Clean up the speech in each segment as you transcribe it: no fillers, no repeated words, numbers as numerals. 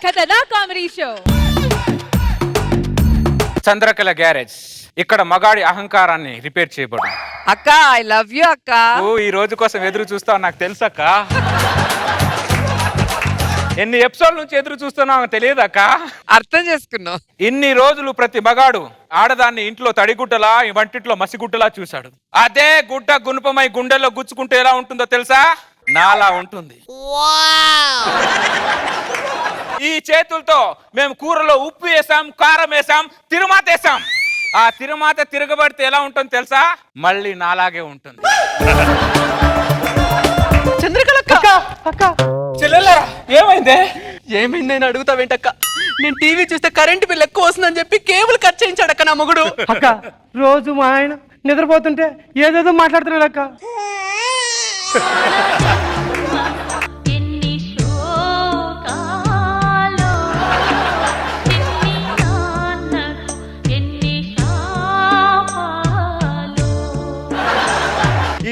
కథనా comedy show. Chandrakala garage ఇక్కడ మగాడి అహంకారాన్ని రిపేర్ చేయబడు. అక్క ఐ లవ్ యూ అక్క. ఈ రోజు కోసం ఎదురు చూస్తావు నాకు తెలుసక్క. ఎన్ని ఎపిసోడ్ నుంచి ఎదురు చూస్తున్నావు తెలియదక్క. అర్థం చేసుకున్నావు. ఇన్ని రోజులు ప్రతి మగాడు ఆడదాన్ని ఇంట్లో తడిగుడ్డలా వంటింట్లో మసిగుడ్డలా చూశాడు. అదే గుడ్డ గుణపమై గుండెల్లో గుచ్చుకుంటే ఎలా ఉంటుందో తెలుసా? నాలా ఉంటుంది. ఈ చేతులతో మేము కూరలో ఉప్పు వేసాం, కారం వేసాం, తిరుమాత వేసాం. ఆ తిరుమాత తిరగబడితే ఎలా ఉంటుందో తెలుసా? మళ్ళీ నాలాగే ఉంటుంది. చంద్రకళ అక్క చెల్లెలరా ఏమైందే? ఏమైంది నేను అడుగుతావేంటక్క? నేను టీవీ చూస్తే కరెంట్ బిల్ ఎక్కువ వస్తుందని చెప్పి కేబుల్ కట్ చేయించాడు అక్క నా మొగుడు. అక్క రోజు మా ఆయన నిద్రపోతుంటే ఏదేదో మాట్లాడుతున్నాడు అక్క.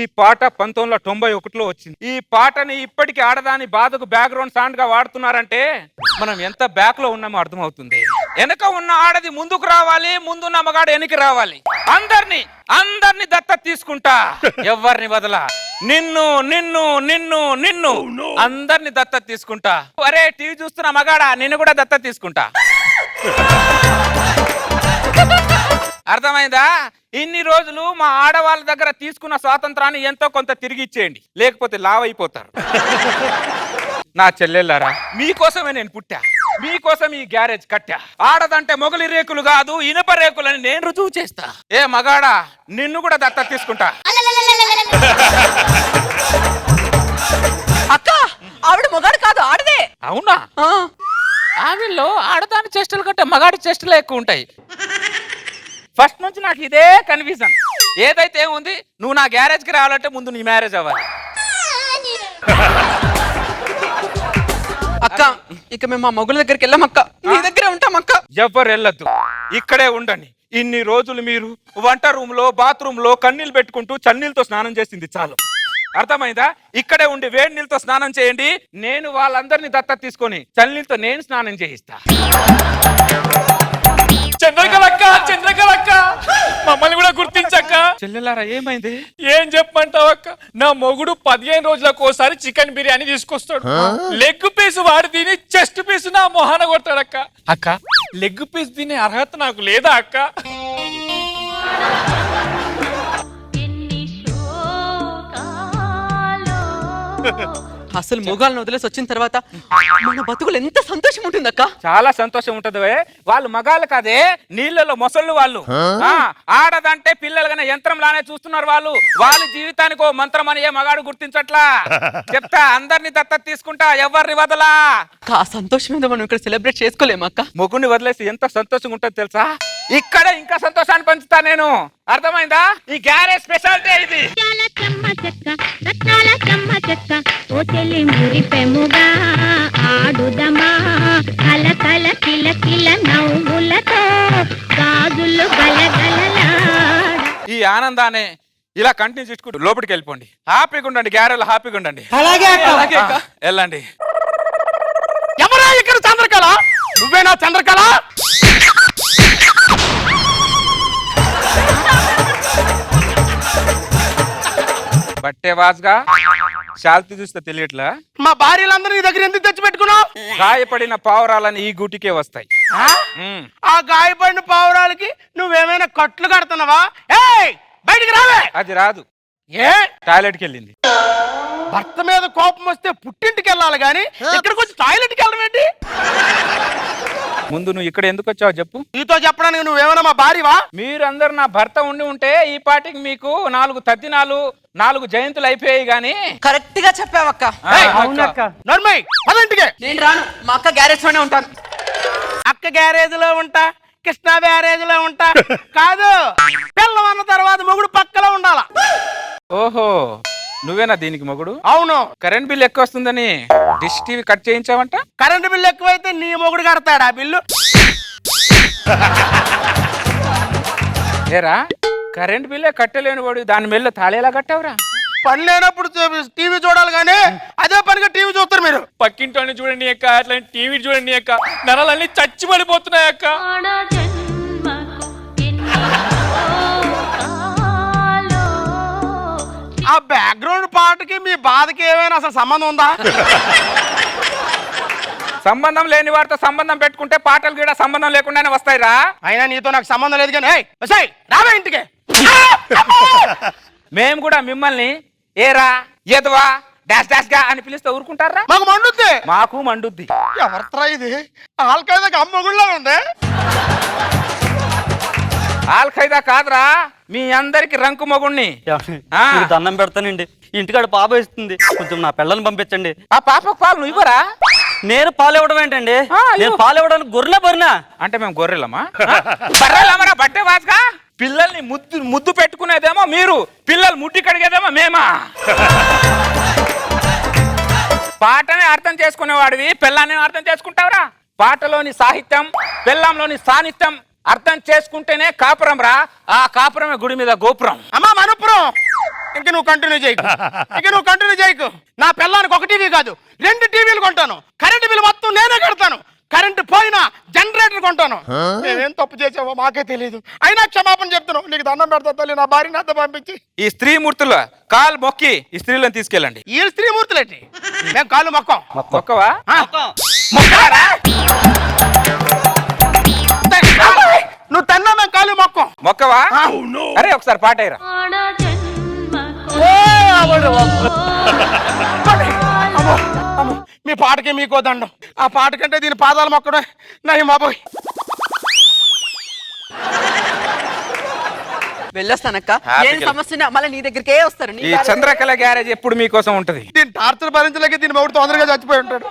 ఈ పాట 1991లో వచ్చింది. ఈ పాటని ఇప్పటికి ఆడదాని బాధకు బ్యాక్గ్రౌండ్ సాంగ్ గా వాడుతున్నారంటే మనం ఎంత బ్యాక్ లో ఉన్నామో అర్థమవుతుంది. వెనక ఉన్న ఆడది ముందుకు రావాలి, ముందున్న మగాడు వెనక్కి రావాలి. అందరిని దత్తత తీసుకుంటా, ఎవరిని వదలా. నిన్ను నిన్ను నిన్ను నిన్ను అందరిని దత్తత తీసుకుంటా. అరే టీవీ చూస్తున్న మగాడా నిన్ను కూడా దత్తత తీసుకుంటా. అర్థమైందా? ఇన్ని రోజులు మా ఆడవాళ్ళ దగ్గర తీసుకున్న స్వాతంత్రాన్ని ఎంతో కొంత తిరిగి ఇచ్చేయండి, లేకపోతే లావ్ అయిపోతారు. నా చెల్లెళ్ళారా, మీకోసమే నేను పుట్టా, మీకోసం ఈ గ్యారేజ్ కట్టా. ఆడదంటే మొగలి రేకులు కాదు ఇనుప రేకులని నేను రుజువు చేస్తా. ఏ మగాడా నిన్ను కూడా దత్తత తీసుకుంటా. అక్క ఆవిడ మొగాడు కాదు ఆడదే. అవునా? ఆవిల్లో ఆడదాని చేష్టలు కంటే మగాడి చేష్టలే ఎక్కువ ఉంటాయి. ఫస్ట్ నుంచి నాకు ఇదే కన్ఫ్యూజన్. ఏదైతే ఏముంది, నువ్వు నా గ్యారేజ్ కి రావాలంటే ముందు నీ మ్యారేజ్ అవ్వాలి. అక్క ఇక మేము మా మొగుల దగ్గరికి వెళ్ళామక్క, నీ దగ్గరే ఉంటామక్క. ఎవ్వరు వెళ్ళొద్దు, ఇక్కడే ఉండండి. ఇన్ని రోజులు మీరు వంట రూమ్ లో బాత్రూమ్ లో కన్నీళ్ళు పెట్టుకుంటూ చన్నీళ్ళతో స్నానం చేసింది చాలు. అర్థమైందా? ఇక్కడే ఉండి వేడి నీళ్ళతో స్నానం చేయండి. నేను వాళ్ళందరినీ దత్తత తీసుకొని చన్నీళ్ళతో నేను స్నానం చేయిస్తా. చంద్రకళక్క మమ్మల్ని కూడా గుర్తించక్క. చెల్లెలారా ఏమైంది? ఏం చెప్పమంటావక్క, నా మొగుడు 15 రోజులకు ఒకసారి చికెన్ బిర్యానీ తీసుకొస్తాడు. లెగ్ పీస్ వాడి తిని చెస్ట్ పీస్ నా మొహాన కొడతాడక్క. అక్క లెగ్ పీస్ తినే అర్హత నాకు లేదా అక్క? అసలు మొగాళ్ళని వదిలేసి వచ్చిన తర్వాత మన బతుకులు ఎంత సంతోషం ఉంటుందక్క. చాలా సంతోషం ఉంటది. వాళ్ళు మగాళ్ళు కాదే, నీళ్ళలో మొసళ్ళు వాళ్ళు. ఆడదంటే పిల్లలుగానే యంత్రం లానే చూస్తున్నారు వాళ్ళు. వాళ్ళ జీవితానికి ఓ మంత్రం అని ఏ మగాడు గుర్తించట్లా. చెప్తా, అందరినీ దత్తత తీసుకుంటా, ఎవరిని వదలా. ఆ సంతోషం మీద మనం ఇక్కడ సెలబ్రేట్ చేసుకోలేమక్క. మొగుడిని వదిలేసి ఎంత సంతోషంగా ఉంటుందో తెలుసా? ఇక్కడ ఇంకా సంతోషాన్ని పంచుతా నేను. అర్థమైందా? ఈ గ్యారేజ్ స్పెషాలిటీ ఇది. ఈ ఆనందాన్ని ఇలా కంటిన్యూ చేసుకుంటూ లోపలికి వెళ్ళిపోండి. హ్యాపీగా ఉండండి, గ్యారేజ్ హ్యాపీగా ఉండండి. వెళ్ళండి. ఎవరా ఇక్కడ చంద్రకళ? నువ్వేనా చంద్రకళ? బట్టే వాజ్గా శాల్తీ చూస్తే తెలియట్లా? మా భార్యలందరూ నీ దగ్గర ఎందుకు తెచ్చి పెట్టుకున్నావు? గాయపడిన పావురాలని ఈ గూటికే వస్తాయి. ఆ గాయపడిన పావురాలకి నువ్వేమైనా కట్లు కడుతున్నావా? ఏయ్ బయటికి రావే. అది రాదు. ఏ టాయిలెట్కి వెళ్ళింది. భర్త మీద కోపం వస్తే పుట్టింటికి వెళ్ళాలి గాని ఇక్కడికి వచ్చి టాయిలెట్కి వెళ్ళడం ఏంటి? ముందు నువ్వు ఇక్కడ ఎందుకు వచ్చావు చెప్పు. నీతో చెప్పడానికి నువ్వేమైనా మా భార్యవా? మీరందరు నా భర్త ఉంటే ఈ పాటికి మీకు 4 తద్దినాలు 4 జయంతులు అయిపోయాయి గాని. కరెక్ట్ గా చెప్పావక్క. నర్మయ్ పదంటికే. నేను రాను, మా అక్క గ్యారేజ్ లోనే ఉంటాను. అక్క గ్యారేజ్ లో ఉంటా, కృష్ణా బ్యారేజ్ లో ఉంటా కాదు, పిల్లం అన్న తర్వాత మొగుడు పక్కలో ఉండాలా. ఓహో, నువ్వేనా దీనికి మొగుడు? అవును. కరెంట్ బిల్ ఎక్కువ వస్తుందని డిష్ టీవీ కట్ చేయించావంట. కరెంటు బిల్లు ఎక్కువైతే నీ మొగుడు కడతాడా బిల్లు? ఏరా, కరెంట్ బిల్లే కట్టలేని వాడు దాని మెల్ల తాళేలా కట్టావురా? పని లేనప్పుడు టీవీ చూడాలి కానీ అదే పనిగా టీవీ చూస్తారు మీరు. పక్కింటోని చూడండి అక్క, అట్లా టీవీ చూడండి అక్క, నరాలన్నీ చచ్చి పడిపోతున్నాయి అక్క. ఆ బ్యాక్గ్రౌండ్ పాటకి మీ బాధకి ఏమైనా అసలు సంబంధం ఉందా? సంబంధం లేని వారితో సంబంధం పెట్టుకుంటే పాటలు కూడా సంబంధం లేకుండానే వస్తాయిరా. అయినా నీతో నాకు సంబంధం లేదు కానీ రావే ఇంటికి. మేము కూడా మిమ్మల్ని ఏరా ఎదవా డాష్ డాష్ గా అని పిలిస్తే ఊరుకుంటారా? మాకు మండుద్ది. మాకు మండుద్ది. ఎవరిరా ఇది? ఆల్కాయదాకి అమ్మగుళ్ళ ఉంది. ఆల్ ఖైదా కాదురా, మీ అందరికి రంకు మొగుణ్ణి. ఆ. మీకు దండం పెడతానండి, ఇంటికాడ పాప ఇస్తుంది, కొంచెం నా పిల్లల్ని పంపించండి. ఆ పాపకు పాలు నువ్వు ఇవ్వరా? నేను పాలు ఇవ్వడం ఏంటండి? నేను పాలు ఇవ్వడానికి గొర్రెలా బరినా? అంటే మేము గొర్రెలమా? బర్రెలమరా? బట్టే వాసుగా పిల్లల్ని ముద్దు పెట్టుకునేదేమో మీరు, పిల్లలు ముడ్డి కడిగేదేమో మేమా? పాటనే అర్థం చేసుకునేవాడివి పిల్లాన్ని అర్థం చేసుకుంటావురా? పాటలోని సాహిత్యం, పిల్లంలోని సాన్నిధ్యం అర్థం చేసుకుంటేనే కాపురం రా. ఆ కాపురమే గుడి మీద గోపురం. అమ్మా మనపురం, ఇంక నువ్వు కంటిన్యూ చేయకు. నా పిల్లానికి ఒక టీవీ కాదు 2 టీవీలు కొంటాను. కరెంటు బిల్లు మొత్తం నేనే కడతాను. కరెంటు పోయినా జనరేటర్ కొంటాను. నేనేం తప్పు చేసావో మాకే తెలియదు. అయినా క్షమాపణ చెప్తున్నావు. నీకు దండం పెడతా తల్లి, నా భార్యని అంతా పంపించి. ఈ స్త్రీ మూర్తుల కాలు మొక్కి ఈ స్త్రీలను తీసుకెళ్ళండి. ఈ స్త్రీ మూర్తులేంటి? మేము కాళ్ళు మొక్కం. మొక్కవా? మొక్కారా? నువ్వు తన్నా మేము కాళ్ళు మొక్కం. మొక్కవా? అరే ఒకసారి పాట అయ్యరా. మీ పాటకి మీకో దండం. ఆ పాట కంటే దీని పాదాలు మొక్కడే నయం బాబోయ్. వెళ్ళొస్తానక్క. హ్యాపీగా ఏం సమస్య మళ్ళీ నీ దగ్గరికే వస్తారు. ఈ చంద్రకళ గ్యారేజ్ ఎప్పుడు మీకోసం ఉంటది. దీని టార్చర్ భరించలేక దీని మొగుడు తొందరగా చచ్చిపోయి ఉంటాడు.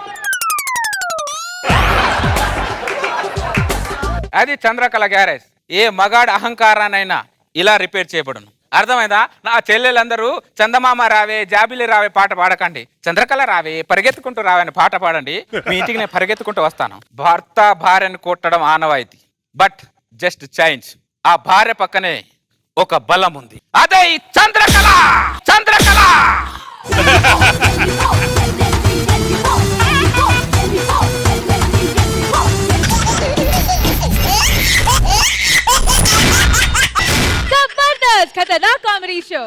అది చంద్రకళ గ్యారేజ్. ఏ మగాడు అహంకారానైనా ఇలా రిపేర్ చేయబడును. అర్థమైందా? నా చెల్లెలందరూ చందమామ రావే జాబిలి రావే పాట పాడకండి, చంద్రకళ రావే పరిగెత్తుకుంటూ రావే అని పాట పాడండి. మీ ఇంటికి నేను పరిగెత్తుకుంటూ వస్తాను. భర్త భార్యను కొట్టడం ఆనవాయితీ, బట్ జస్ట్ చేంజ్. ఆ భార్య పక్కనే ఒక బలం ఉంది, అదే ఈ చంద్రకళ. చంద్రకళ जबरदस्त खतरनाक कॉमेडी शो.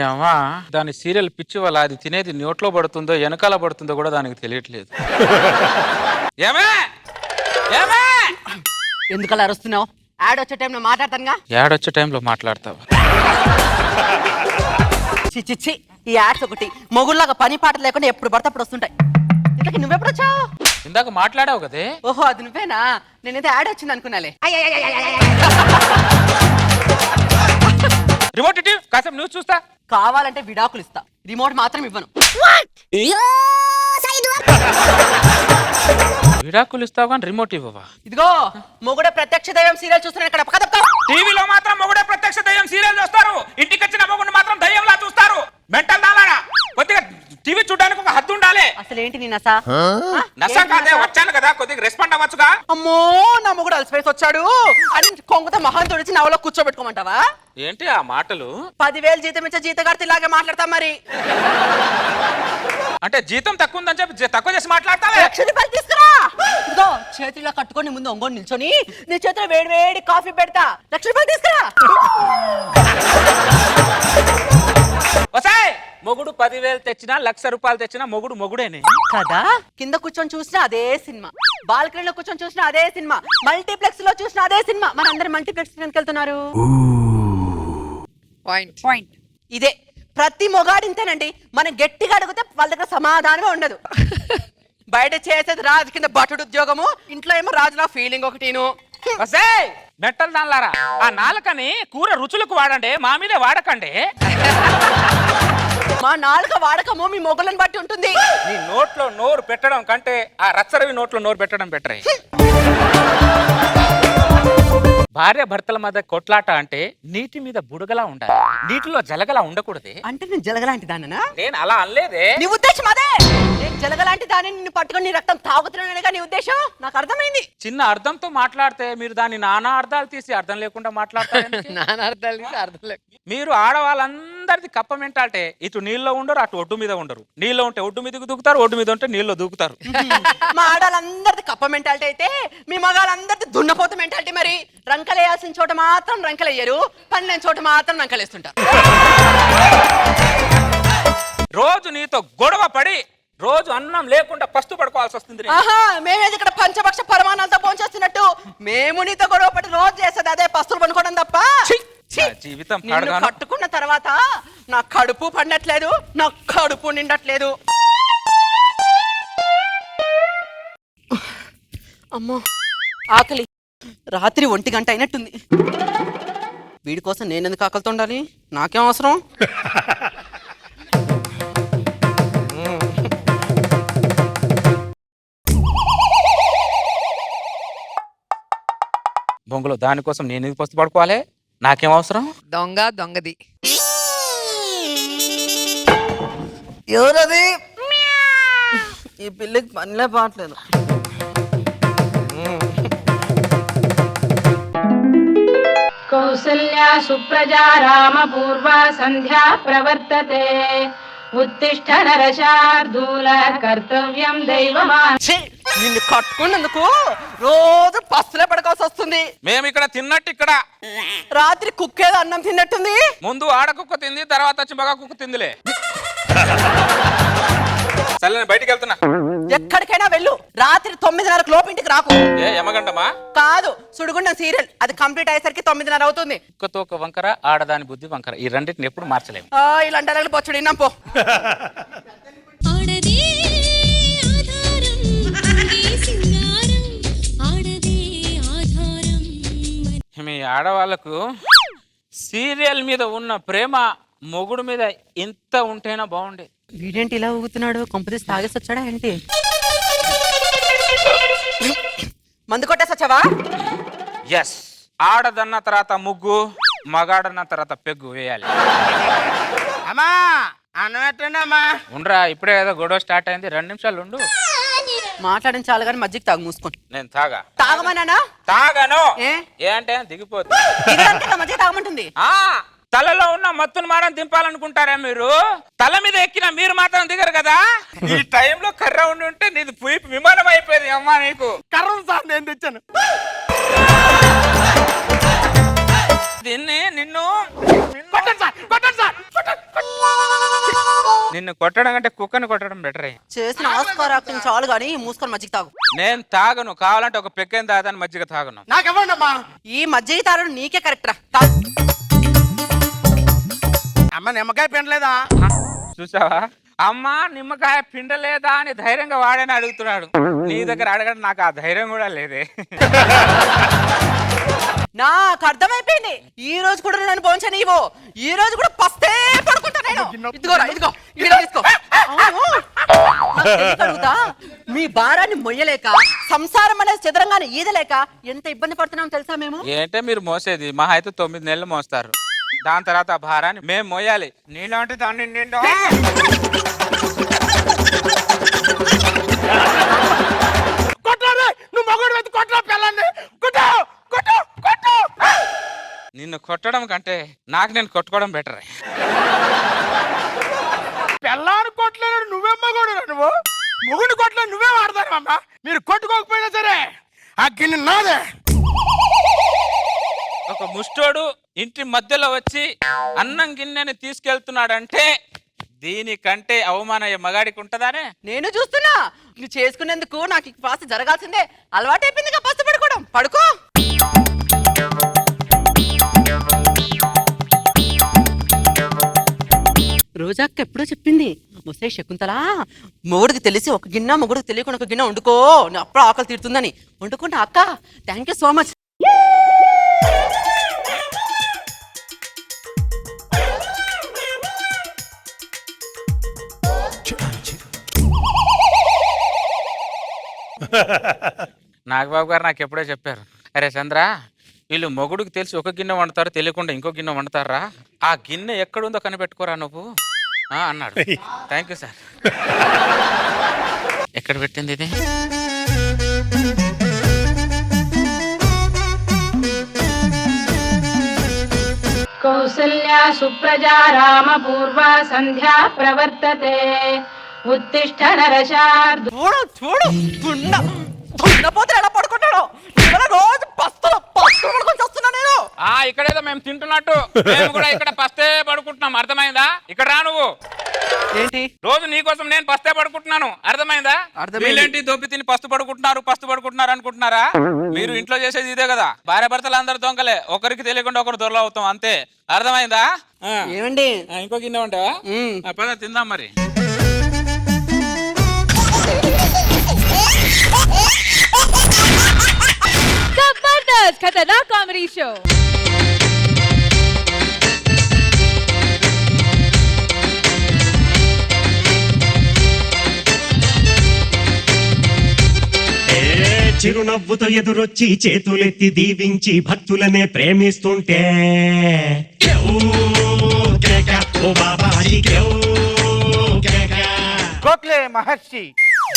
అమ్మా దాని సీరియల్ పిచ్చి వల్ల అది తినేది నోట్లో పడుతుందో వెనకాల పడుతుందో కూడా దానికి తెలియట్లేదు. ఏమే ఏమే ఎందుకలా అరుస్తున్నావు? యాడ్ వచ్చే టైంలో మాట్లాడతానుగా. ఏడొచ్చే టైంలో మాట్లాడతావా? చిచ్చి ఈ యాడ్స్ ఒకటి మొగుళ్ళగా పని పాట లేకుండా ఎప్పుడు పడితే అప్పుడు వస్తుంటాయి. ఇంతకీ నువ్వెప్పుడు వచ్చావు? ఇందాక మాట్లాడావు కదే. ఓహో అది నువ్వేనా? నేనైతే యాడ్ వచ్చింది అనుకున్నాలే. రిమోట్ ఇటు కాసేపు న్యూస్ చూస్తా. కావాలంటే విడాకులు ఇస్తా, రిమోట్ మాత్రం ఇవ్వను. విడాకులు ఇస్తావు కానీ రిమోట్ ఇవ్వవా? ఇదిగో మొగుడే ప్రత్యక్ష దైవం సీరియల్ చూస్తున్నాను ఇక్కడ. పక్క తప్పుకో. టీవీలో మాత్రం మొగుడే ప్రత్యక్ష దయ్యం సీరియల్ చూస్తారు, ఇంటికి వచ్చిన మొగుడిని మాత్రం దయ్యంలా చూస్తారు. మెంటల్ దాలారా, కొద్దిగా టీవీ చూడడానికి ఒక హద్దు ఉండాలి. అసలు ఏంటి నీ నసా? నష్టం కాదే, వచ్చాను కదా కొద్దిగా రెస్పాండ్ అవ్వచ్చుగా. అమ్మో నా మొగుడు అలసిపోయి వచ్చాడు అని కొంగత మొహం తొడిచి నవలో కూర్చోబెట్టుకోమంటావా? ఏంటి ఆ మాటలు? 10,000 జీతం ఇచ్చే జీతగాడితే ఇలాగే మాట్లాడతాం మరి. అంటే జీతం తక్కువ ఉందని చెప్పి తక్కువ చేసి మాట్లాడతావే? 1,00,000 రూపాయలు తీసుకురా. ఇదిగో చేతిలో కట్టుకొని ముందు ఒంగోని నిల్చొని నీ చేతిలో వేడి వేడి కాఫీ పెడతా. 1,00,000 రూపాయలు తీసుకురా. వసాయ్ మొగుడు 10,000 తెచ్చినా 1,00,000 రూపాయలు తెచ్చినా మొగుడు మొగుడేనే కదా. కింద కూర్చొని చూసినా అదే సినిమా, బాల్కనీలో కూర్చొని చూసినా అదే సినిమా, మల్టీప్లెక్స్ లో చూసినా అదే సినిమా. మనందరం మల్టీప్లెక్స్ ఎందుకు వెళ్తున్నారు? పాయింట్ ఇదే. ప్రతి మొగాడింతేనండి. మనం గట్టిగా అడిగితే వాళ్ళ దగ్గర సమాధానమే ఉండదు. బయట చేసేది రాజు కింద బటుడు ఉద్యోగము, ఇంట్లో ఏమో రాజులా ఫీలింగ్ ఒకటిను. వసాయ్ మెట్టలు దానిలారా, ఆ నాలుకని కూర రుచులకు వాడండి, మా మీదే వాడకండి. మా నాలుక వాడకము మీ మొగులను బట్టి ఉంటుంది. నీ నోట్లో నోరు పెట్టడం కంటే ఆ రచ్చరవి నోట్లో నోరు పెట్టడం బెటరే. భార్య భర్తల మధ్య కొట్లాట అంటే నీటి మీద బుడగలా ఉండాలి, నీటిలో జలగలా ఉండకూడదే. అంటే నేను జలగలాంటి దాననా? నేను అలా అనలేదే. నీ ఉద్దేశం అదే? నేను జలగలాంటి దాన్ని నిన్ను పట్టుకొని నీ రక్తం తాగుతున్నానుగా నీ ఉద్దేశం? నాకు అర్థమైంది. చిన్న అర్థంతో మాట్లాడితే మీరు దాన్ని నానా అర్థాలు తీసి అర్థం లేకుండా మాట్లాడతారు. మీరు ఆడవాళ్ళందరిది కప్ప మెంటాలిటీ. ఇటు నీళ్ళలో ఉండరు, అటు ఒడ్డు మీద ఉండరు. నీళ్ళలో ఉంటే ఒడ్డు మీదకి దూకుతారు, ఒడ్డు మీద ఉంటే నీళ్ళలో దూకుతారు. మా ఆడాలందరిది కప్ప మెంటాలిటీ అయితే మీ మగాళ్ళందరిది దున్నపోత మెంటాలిటీ. మరి రంకలేయాల్సిన చోట మాత్రం రంకలేయ్యరు, పని లేని చోట మాత్రం రంకలేస్తుంటారు. రోజు నీతో గొడవ పడి రోజు అన్నం లేకుండా పస్తు పడుకోవాల్సి వస్తుంది. ఆహా, మేమేది ఇక్కడ పంచభక్ష పరమాణాలతో పోంచేస్తున్నట్టు మేము నీతో గొడవ పడి రోజు చేసేది అదే పస్తులు పనుకోవడం తప్ప. నా జీవితం నిన్ను కట్టుకున్న తర్వాత నా కడుపు పండట్లేదు, నా కడుపు నిండట్లేదు. అమ్మో ఆకలి. రాత్రి 1 గంట అయినట్టుంది. వీడి కోసం నేనెందుకు ఆకలితో ఉండాలి? నాకేం అవసరం? బొంగులో దానికోసం నేను ఎందుకు పస్తు పడుకోవాలి? నాకేం అవసరం? దొంగది ఎవరది? ఈ పిల్లికి పనిలే పాటలేదు. కౌసల్యా సుప్రజా రామ పూర్వా సంధ్యా ప్రవర్తతే ఉత్తిష్ఠ నరశార్దూల కర్తవ్యం దైవమా. నిన్ను కట్టుకున్నందుకు రోజు పస్తులే పడకాల్సి వస్తుంది. మేము ఇక్కడ తిన్నట్టు ఇక్కడ రాత్రి కుక్కేదో అన్నం తిన్నట్టుంది. ముందు ఆడ కుక్క తింది, తర్వాత వచ్చి మగ కుక్క తిందిలే. సరే నేను బయటికి వెళ్తున్నా. ఎక్కడికైనా వెళ్ళు, రాత్రి 9:30 లోపు ఇంటికి రాకు. ఏ యమగంటమా? కాదు, సుడిగుండం సీరియల్ అది కంప్లీట్ అయ్యేసరికి 9:30 అవుతుంది. కుక్కతో ఒక వంకర, ఆడదాని బుద్ధి వంకర, ఈ రెండింటిని ఎప్పుడు మార్చలేము. ఇలాంటి అలగలు పొచ్చుడు విన్నాం పో. మీ ఆడవాళ్ళకు సీరియల్ మీద ఉన్న ప్రేమ మొగుడు మీద ఇంత ఉంటేనా బాగుండే. వీడేంటి ఇలా ఊగుతున్నాడు? కొంపదీసి తాగేసి వచ్చాడా ఏంటి? మందు కొట్టేసి వచ్చావా? ఎస్, ఆడదన్న తర్వాత ముగ్గు, మగాడన్న తర్వాత పెగ్గు వేయాలి. అమ్మా అన్నం ఎట్టండి అమ్మా. ఉండరా, ఇప్పుడే ఏదో గొడవ స్టార్ట్ అయింది, 2 నిమిషాలు ఉండు. మాట్లాడిన చాలు కానీ మజ్జిగ తాగు, మూసుకొని. నేను తాగా. తాగమన్నానా? తాగాను. ఏ అంటే దిగిపోతుంది. మజ్జిగ తాగమంటుంది. తలలో ఉన్న మత్తును మాత్రం దింపాలనుకుంటారా మీరు? తల మీద ఎక్కిన మీరు మాత్రం దిగరు కదా. ఈ టైంలో కర్ర ఉండి ఉంటే నీది పోయి విమానం అయిపోయింది. అమ్మా నీకు కర్ర సార్ నేను తెచ్చాను. దీన్ని నిన్ను కొట్టండి సార్, కొట్టడం కంటే కుక్కని కొట్టడం బెటర్. చేసిన ఆస్కార్ యాక్టింగ్ చాలు కానీ మూసుకొని మజ్జిగ తాగు. నేను తాగను, కావాలంటే ఒక పెక్కని తాగని మజ్జిగ తాగను. నాకెవ్వండి అమ్మా. ఈ మజ్జిగ తాగడం నీకే కరెక్ట్ రా. తాగు. అమ్మ నిమ్మకాయ పిండలేదా? చూసావా, అమ్మా నిమ్మకాయ పిండలేదా అని ధైర్యంగా వాడని అడుగుతున్నాడు. నీ దగ్గర అడగడం నాకు ఆ ధైర్యం కూడా లేదే. నాకు అర్థమైపోయింది. ఈ రోజు కూడా నన్ను పోంచనీవు. ఈ రోజు కూడా పస్తే పడుకుంటా నేను. ఇదిగోరా, ఇదిగో ఇలా తీసుకో. అవును, నాకు తెలియక అడుగుతా. మీ భారాన్ని మొయ్యలేక, సంసారం అనేది చదరంగానే ఈదలేక ఎంత ఇబ్బంది పడుతున్నాం తెలుసా మేము? ఏంటే మీరు మోసేది? మహా అయితే 9 నెలలు మోస్తారు. దాని తర్వాత ఆ భారాన్ని మేము మోయాలి. నీలాంటి దాన్ని నిండా కొట్టాలి. నువ్వు మగోడు వెతి కొట్టా పిల్లని. కొట్టు కొట్టు కొట్టు. నిన్ను కొట్టడం కంటే నాకు నేను కొట్టుకోవడం బెటర్. పిల్లాన్ని కొట్టలేడు నువ్వేం మగోడు? నువ్వు మొగుడిని కొట్టలేదు నువ్వే వాడతాను అమ్మా. మీరు కొట్టుకోకపోయినా సరే ఆ గిన్నె నాదే. ఒక ముష్టోడు ఇంటి మధ్యలో వచ్చి అన్నం గిన్నెని తీసుకెళ్తున్నాడంటే దీనికంటే అవమానం మగాడికి ఉంటదానే? నేను చూస్తున్నా. నువ్వు చేసుకునేందుకు నాకు ఈ పాస్త జరగాల్సిందే. అలవాటైపోయిందిగా పస్తు పడుకోవడం. పడుకో. రోజాక్క ఎప్పుడో చెప్పింది, వస్తే శకుంతల మొగుడికి తెలిసి ఒక గిన్నె, మొగుడికి తెలియకుండా ఒక గిన్నె వండుకో, అప్పుడు ఆకలి తీరుతుందని. వండుకుంటా అక్క. Thank you so much. Nagababu గారు నాకు ఎప్పుడో చెప్పారు, అరే చంద్ర వీళ్ళు మొగుడికి తెలిసి ఒక గిన్నె వండుతారు, తెలియకుండా ఇంకో గిన్నె వండుతారా? ఆ గిన్నె ఎక్కడుందో కనిపెట్టుకోరా నువ్వు అన్నాడు. Thank you sir. ఎక్కడ పెట్టింది ఇది? కౌసల్యా సుప్రజా రామ పూర్వా సంధ్యా ప్రవర్తతే ఉత్తిష్ట నరశార్దూల. చూడు దున్నపోతే ఎలా పడుకుంటాడు. రోజు పస్తులు పడుకొని వస్తున్నా నేను. ఇక్కడేదో మేము తింటున్నట్టు మేము కూడా ఇక్కడ పస్తే పడుకుంటున్నాం, అర్థమైందా? ఇక్కడ రా నువ్వు. ఏంటి రోజు నీకోసం నేను పస్తే పడుకుంటున్నాను, అర్థమైందా? వీళ్ళేంటి దొబ్బి తిని పస్తు పడుకుంటున్నారు అనుకుంటున్నారా? మీరు ఇంట్లో చేసేది ఇదే కదా. భార్య భర్తలు అందరు దొంగలే, ఒకరికి తెలియకుండా ఒకరు దొరలు అవుతాం అంతే, అర్థమైందా? ఏమండి ఇంకో గిన్నె ఉంటావా? పద తిందాం మరి. जबरदस्त खतरनाक कॉमेडी शो। చిరునవ్వుతో ఎదురొచ్చి చేతులెత్తి దీవించి భక్తులనే ప్రేమిస్తుంటే గోఖలే మహర్షి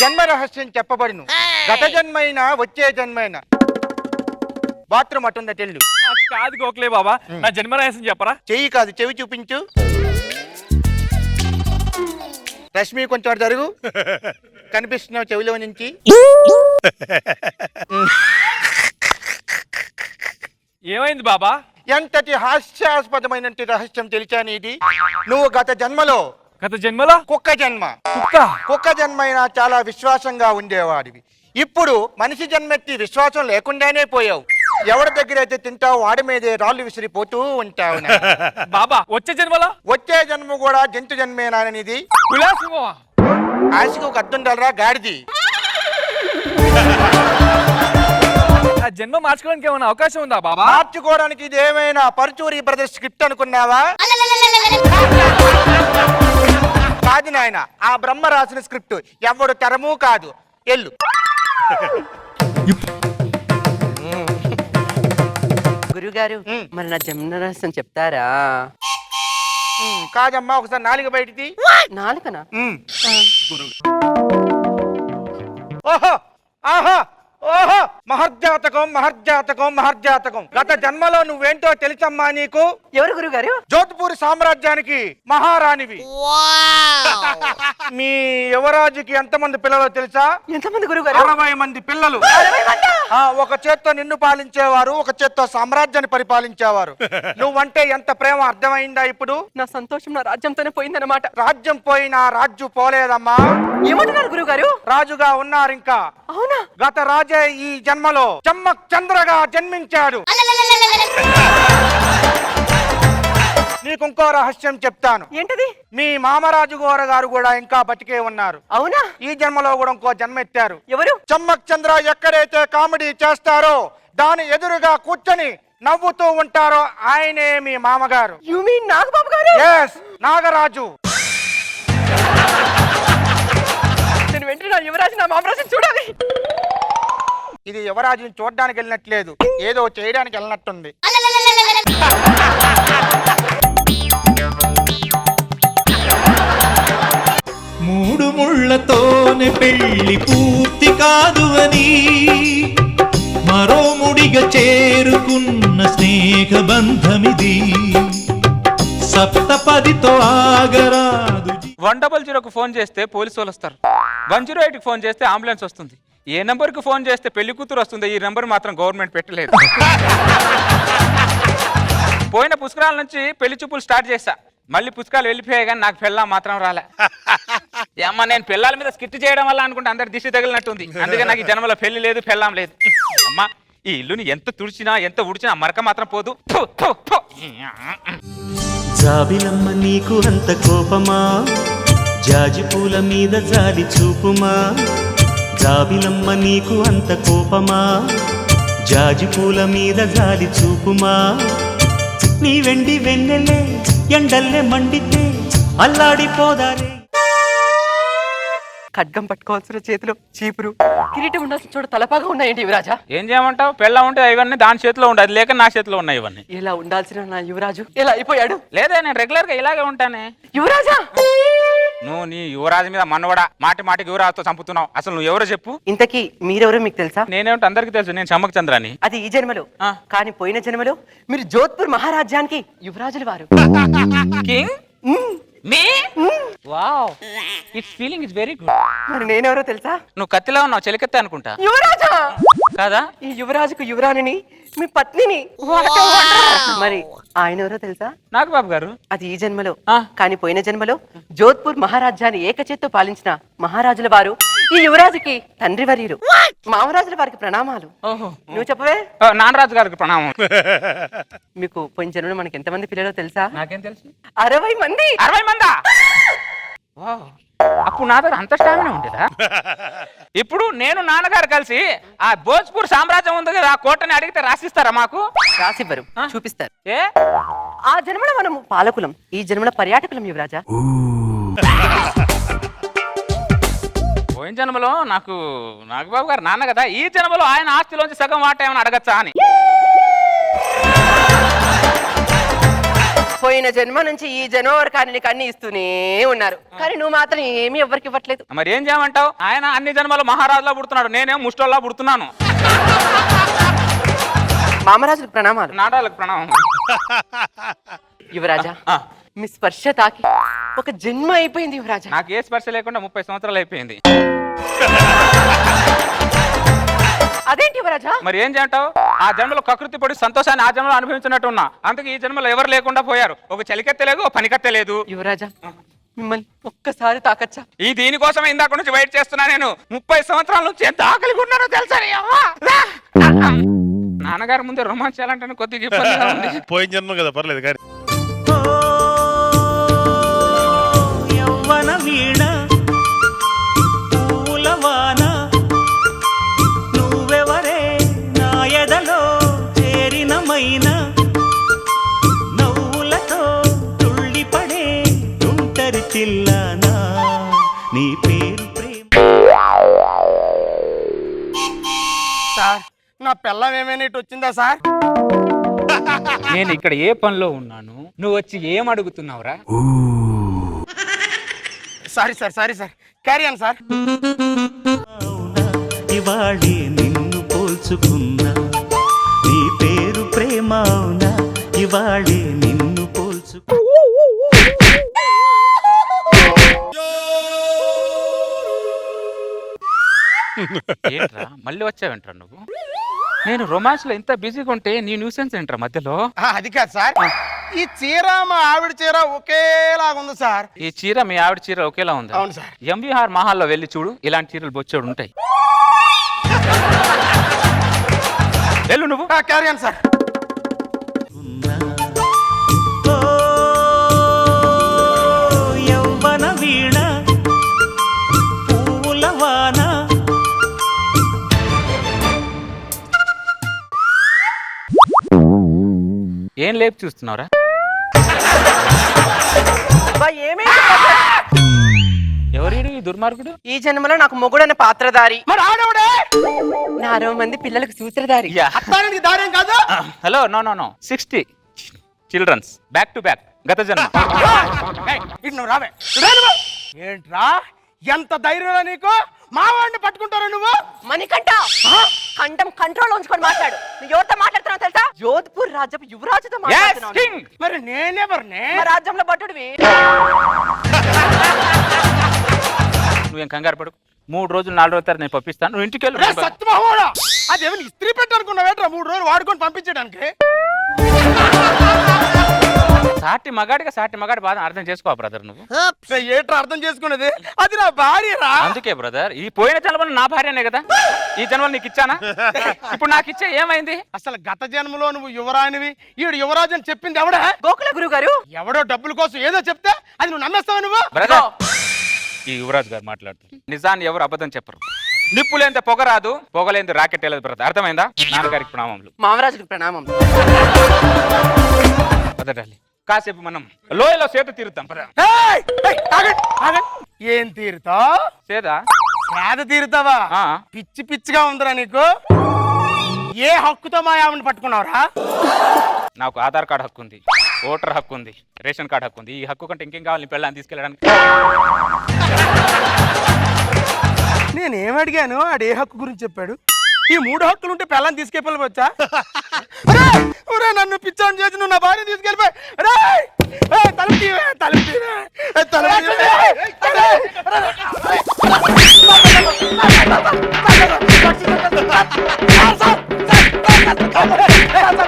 జన్మ రహస్యం చెప్పబడును. గత జన్మైన వచ్చే జన్మైన బాత్రూమ్ అటుందా తెల్లు. కాదు గోఖలే బాబా, నా జన్మ రహస్యం చెప్పరా? చెయ్యి కాదు చెవి చూపించు. రష్మి కొంచెం అటు జరుగు, కనిపిస్తున్నావు చెవిలో నుంచి. ఏమైంది బాబా? ఎంతటి హాస్యాస్పదమైన రహస్యం తెలిసా నీది? నువ్వు గత జన్మలో కుక్క జన్మ. కుక్క జన్మైనా చాలా విశ్వాసంగా ఉండేవాడివి. ఇప్పుడు మనిషి జన్మెత్తి విశ్వాసం లేకుండానే పోయావు. ఎవరి దగ్గర అయితే తింటావు వాడి మీదే రాళ్ళు విసిరిపోతూ ఉంటావు. బాబా వచ్చే జన్మ కూడా జంతు జన్మేనానిది. ఆశకు అద్దుండాలరా గాడిది. జన్మ మార్చుకోవడానికి ఏమైనా అవకాశం ఉందా బాబా? మార్చుకోవడానికి ఇది ఏమైనా పరుచూరి బ్రదర్స్ స్క్రిప్ట్ అనుకున్నావా? కాదు నాయన, ఆ బ్రహ్మ రాసిన స్క్రిప్ట్ ఎవడు తరము కాదు. ఎల్లు. గురుగారు మరి నా జన్మ రహస్యం చెప్తారా? కాదమ్మా, ఒకసారి నాలుగు బయటిది. నాలుకనా? ఓహో ఆహా ఓహో, మహర్జాతకం మహర్జాతకం మహర్జాతకం. గత జన్మలో నువ్వేంటో తెలుసమ్మా నీకు? ఎవరు గురుగారు? జోధ్పూర్ సామ్రాజ్యానికి మహారాణివి. మీ యువరాజుకి ఎంతమంది పిల్లలు తెలుసా? ఎంతమంది గురుగారు? 60 మంది పిల్లలు. ఒక చేత్తో నిన్ను పాలించేవారు, ఒక చేత్తో సామ్రాజ్యాన్ని పరిపాలించేవారు. నువ్వంటే ఎంత ప్రేమ అర్థమైందా ఇప్పుడు? నా సంతోషం నా రాజ్యంతోనే పోయిందన్నమాట. రాజ్యం పోయినా రాజ్యం పోలేదమ్మా. ఏమంటున్నారు గురుగారు? రాజుగా ఉన్నారు ఇంకా. అవునా? గత రాజే ఈ జన్మలో చమ్మక్ చంద్రగా జన్మించాడు. నీకు ఇంకో రహస్యం చెప్తాను. ఏంటది? మీ మామరాజు గారు కూడా ఇంకా బతికే ఉన్నారు. అవునా? ఈ జన్మలో కూడా ఇంకో జన్మ ఎత్తారు. ఎవరు? చమ్మక్ చంద్ర ఎక్కడైతే కామెడీ చేస్తారో దాని ఎదురుగా కూర్చొని నవ్వుతూ ఉంటారో ఆయనే మీ మామగారు. యు మీన్ నాగబాబు గారు? ఎస్, నాగరాజు. నేను వెంటనే నా యువరాజు నా మామరాజుని చూడాలి. ఇది యువరాజుని చూడడానికి వెళ్ళినట్లేదు, ఏదో చేయడానికి వెళ్ళినట్టుంది. మూడు ముళ్ళతోనే పెళ్లి పూర్తి కాదు అని మరో ముడిగా చేరుకున్న స్నేహ బంధమిది. సప్తపదితో ఆగరాదు. 100కు ఫోన్ చేస్తే పోలీసు వాళ్ళు వస్తారు. 108కి ఫోన్ చేస్తే అంబులెన్స్ వస్తుంది. ఏ నెంబర్కి ఫోన్ చేస్తే పెళ్లి కూతురు వస్తుంది. ఈ నెంబర్ మాత్రం గవర్నమెంట్ పెట్టలేదు. పోయిన పుష్కరాల నుంచి పెళ్లి చూపులు స్టార్ట్ చేశా. మళ్ళీ పుష్కరాలు వెళ్ళిపోయాయి కానీ నాకు పెళ్ళాం మాత్రం రాలే. అమ్మ నేను పెళ్ళాల మీద స్కిట్ చేయడం వల్ల అనుకుంటే అందరి దిష్టి తగిలినట్టుంది. అందుకే నాకు ఈ జన్మలో పెళ్లి లేదు, పెళ్ళాం లేదు. అమ్మ ఈ ఇల్లుని ఎంత తుడిచినా ఎంత ఉడిచినా మరక మాత్రం పోదు. జాబిలమ్మ నీకు అంత కోపమా, జాజి పూల మీద జాలి చూపుమా. జాబిలమ్మ నీకు అంత కోపమా, జాజి పూల మీద జాలి చూపుమా. నీ వెండి వెన్నెలే ఎండల్లే మండితే అల్లాడిపోదాలే. ఖడ్గం పట్టుకోవాల్సిన చేతిలో చీపురు, కిరీటం ఉండాల్సిన చోట తలపాగా ఉన్నాయండి యువరాజా. ఏం చేయమంటావు? పెళ్ళ ఉంటే ఇవన్నీ దాని చేతిలో ఉండే, అది లేక నా చేతిలో ఉన్నాయి ఇవన్నీ. ఇలా ఉండాల్సిన నా యువరాజు ఎలా అయిపోయాడు? లేదా నేను రెగ్యులర్ గా ఇలాగే ఉంటానే. యువరాజా, నువ్వు నీ యువరాజు మీద మన్నవడా మాటి మాటికి యువరాజుతో చంపుతున్నావు. అసలు నువ్వు ఎవరో చెప్పు. ఇంతకీ మీరెవరో మీకు తెలుసా? నేనేమిటి అందరికి తెలుసు, నేను చమ్మక్ చంద్రాని. అది ఈ జన్మలో, కానీ పోయిన జన్మలో మీరు జోధ్పూర్ మహారాజ్యానికి యువరాజులు వారు. King me wow, it's feeling is very good. మరి నేనెవరో తెలుసా? నువ్వు కత్తిలా ఉన్నావు, చెలికత్తే అనుకుంటా యువరాజా కాదా? ఈ యువరాజుకు యువరాణిని మీ పత్నిని. మరి ఆయన ఎవరో తెలుసా? నాగబాబు గారు. అది ఈ జన్మలో, కానీ పోయిన జన్మలో జోధ్పూర్ మహారాజ్యాన్ని ఏకచేత్తో పాలించిన మహారాజుల వారు ఈ యువరాజుకి తండ్రి వర్యులు. మామరాజుల వారికి ప్రణామాలు. ఓహో, నువ్వు చెప్పవే. నానరాజు గారికి ప్రణామం. మీకు పోయిన జన్మలో మనకి ఎంతమంది పిల్లలు తెలుసా? నాకేం తెలుసు? 60 మంది. 60 మందా? వావ్, అప్పుడు నా దగ్గర అంత స్టామినా ఉండేదా? ఇప్పుడు నేను నాన్నగారు కలిసి ఆ భోజ్పూర్ సామ్రాజ్యం ఉంది కదా, ఆ కోటని అడిగితే రాసిస్తారా మాకు? రాసివ్వరు, చూపిస్తారు. ఏ ఆ జన్మలో మనము పాలకులం, ఈ జన్మలో పర్యాటకులం యువరాజా. పోయిన జన్మలో నాకు నాగబాబు గారు నాన్న కదా, ఈ జన్మలో ఆయన ఆస్తిలోంచి సగం వాట ఏమైనా అడగచ్చా అని. పోయిన జన్మ నుంచి ఈ జన్మ వరకు ఆయన నీకు అన్ని ఇస్తూనే ఉన్నారు, కానీ నువ్వు మాత్రం ఏమీ ఎవరికి ఇవ్వట్లేదు. మరి ఏం చేయమంటావు? ఆయన అన్ని జన్మలో మహారాజులా పుడుతున్నాడు, నేనేం ముష్టోల్లా పుడుతున్నాను. మామరాజులకు ప్రణామాలు. నాటాలకు ప్రణామం. యువరాజా, మీ స్పర్శ తాకి ఒక జన్మ అయిపోయింది యువరాజా. నాకు ఏ స్పర్శ లేకుండా 30 సంవత్సరాలు అయిపోయింది. అదేంటి యువరాజా? మరి ఏం చేయమంటావు? ఆ జన్మలో కకృతి పడి సంతోషాన్ని ఆ జన్మలో అనుభవించినట్టు ఉన్నా, అందుకే ఈ జన్మలో ఎవరు లేకుండా పోయారు. ఒక చలికత్తె లేదు, ఒక పనికత్తె లేదు. యువరాజా, మిమ్మల్ని ఒక్కసారి తాకచ్చా? ఈ దీనికోసమే ఇందాక నుంచి వెయిట్ చేస్తున్నా నేను. 30 సంవత్సరాల నుంచి ఎంత ఆకలిగా ఉన్నానో తెలుసా? నాన్నగారి ముందే రొమాన్స్ చేయాలంటే కొద్దిగా ఇబ్బందిగా ఉంది. పోయిన జన్మ కదా, పర్లేదు కానీ. యవ్వన వీణ పూలవాన నువ్వెవరే నా ఎదలో చేరినమైన నవ్వులతో తుళ్ళిపడే తుంటరి చిల్లనా నీ పేరు ప్రేమ. సార్, నా పిల్లం ఏమైనా ఇటు వచ్చిందా సార్? నేను ఇక్కడ ఏ పనిలో ఉన్నాను, నువ్వు వచ్చి ఏం అడుగుతున్నావురా? Sorry sir, sorry sir, carry on sir. ఇవాళే నిన్ను పోల్చుకున్నా నీ పేరు ప్రేమ అవునా, ఇవాళే నిన్ను పోల్చుకు. ఏంట్రా మళ్ళీ వచ్చావేంట్రా నువ్వు? నేను రొమాన్స్ లో ఇంత బిజీగా ఉంటే నీ న్యూసెన్స్ ఏంట్రా మధ్యలో? అది కాదు సార్, ఈ చీర మా ఆవిడ చీర ఒకేలాగా ఉంది సార్. ఈ చీర మీ ఆవిడ చీర ఒకేలా ఉంది. అవును సార్. ఎంబీఆర్ మహాల్లో వెళ్ళి చూడు, ఇలాంటి చీరలు బొచ్చేడు ఉంటాయి. వెళ్ళు నువ్వు. Carry on sir. ఓ యవ్వన వీణ పూలవాన. ఏం లేపు చూస్తున్నావురా? ఎవరీడు ఈ దుర్మార్గుడు? ఈ జన్మలో నాకు మొగుడన్న పాత్రధారి, మరి ఆడవిడే నా 60 మంది పిల్లలకు సూత్రధారి. అత్తానికి దారేం కాదు. Hello, no no no, 60 childrens back to back గత జన్మ. ఇటు నువ్వు రావే. ఏంట్రా ఎంత ధైర్యం నీకు? మావాడిని పట్టుకుంటారా నువ్వు? మణికంఠ, కంఠం కంట్రోల్ ఉంచుకొని మాట్లాడు. నువ్వు ఎవరితో మాట్లాడుతున్నావు తెలుసా? జోధ్పూర్ రాజ్యపు యువరాజుతో Yes, మాట్లాడుతున్నావు. king. మరి నేనెవరిని? మా రాజ్యంలో భటుడివి. నువ్వేం కంగారు పడుకు, 3 రోజులు 4 రోజుల తర్వాత నేను పంపిస్తాను, నువ్వు ఇంటికి వెళ్ళు. సత్యమహోడా, అదేమని ఇస్త్రీ పెట్టనుకున్నావేట్రా 3 రోజులు వాడుకొని పంపించడానికి? సాటి మగాడి బాధ అర్థం చేసుకో బ్రదర్ నువ్వు. ఏట్రా అర్థం చేసుకునేది? అది నా భార్యరా. అందుకే బ్రదర్, ఈ పోయిన జన్మలో నా భార్యనే కదా, ఈ జన్మలో నీకు ఇచ్చానా? ఇప్పుడు నాకు ఇచ్చే ఏమైంది? అసలు గత జన్మలో నువ్వు యువరానివి, ఈడు యువరాజు అని చెప్పింది ఎవడా? గోకుల గురువు గారు. ఎవడో డబ్బుల కోసం ఏదో చెప్తే అది నువ్వు నమ్మేస్తావు నువ్వు? బ్రదర్, ఈ యువరాజు గారు మాట్లాడుతున్నారు, నిజాన్ని ఎవరు అబద్ధం చెప్పరు. నిప్పులేంత పొగ రాదు, పొగలేంత రాకెట్ వెళ్ళదు బ్రదర్, అర్థమైందా? నాన్నగారికి ప్రణామములు. మామరాజులకు ప్రణామం. వదడాలి కాసేపు మనం లోయలో సేద తీరుతాం పద. ఏయ్! ఏయ్, ఆగండి, ఆగండి. ఏం తీరుతా సేదా పేద తీరుతావా ఆ. పిచ్చి పిచ్చిగా ఉందిరా నీకు ఏ హక్కుతో మా ఆవిడని పట్టుకున్నావురా నాకు ఆధార్ కార్డు హక్కు ఉంది, ఓటర్ హక్కు ఉంది, రేషన్ కార్డు హక్కు ఉంది. ఈ హక్కు కంటే ఇంకేం కావాలి నీ పెళ్ళాన్ని తీసుకెళ్ళడానికి? నేనేం అడిగాను ఆడు ఏ హక్కు గురించి చెప్పాడు ఈ 3 హక్కులు ఉంటే పిల్లని తీసుకెళ్ళిపోవచ్చా నన్ను పిచ్చాన్ని చేసి నువ్వు నా భార్య తీసుకెళ్ళిపోయి తలుపు తీవే, తలుపు తీవే, తలుపు తీవే.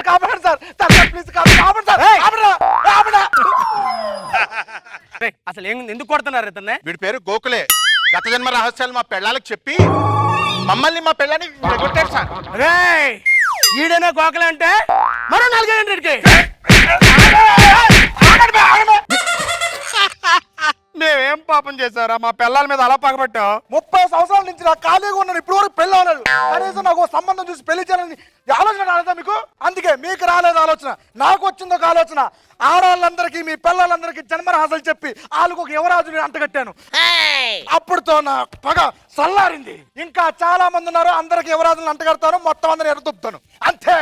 కాపాడు సార్, ప్లీజ్ కాపాడు సార్. అసలు ఎందుకు కొడుతున్నారు ఇతన్నే? వీడి పేరు గోకులే. గత జన్మ రహస్యాలు మా పెళ్ళాలకు చెప్పి మమ్మల్ని మా పెళ్ళాన్ని కొట్టారు సార్. రేయ్, ఈడనే గోకలే అంటే మరో 4 గంటలకి మేమేం పాపం చేశారా మా పిల్లల మీద అలా పగబట్టావు? 30 సంవత్సరాల నుంచి నాకు ఖాళీగా ఉన్నాను, ఇప్పుడు వరకు పెళ్ళి అవ్వలేదు. కనీసం నాకు ఓ సంబంధం చూసి పెళ్లి చేయాలని ఆలోచన రాలేదా మీకు? అందుకే మీకు రాలేదు ఆలోచన, నాకు వచ్చింది ఒక ఆలోచన. ఆడవాళ్ళందరికీ మీ పిల్లలందరికీ జన్మరహస్యాలు చెప్పి వాళ్ళకు ఒక యువరాజుని అంటగట్టాను. అప్పుడుతో నా పగ సల్లారింది. ఇంకా చాలా మంది ఉన్నారు, అందరికి యువరాజులను అంటగడతాను, మొత్తం అందరిని ఎరదొప్పుతాను అంతే.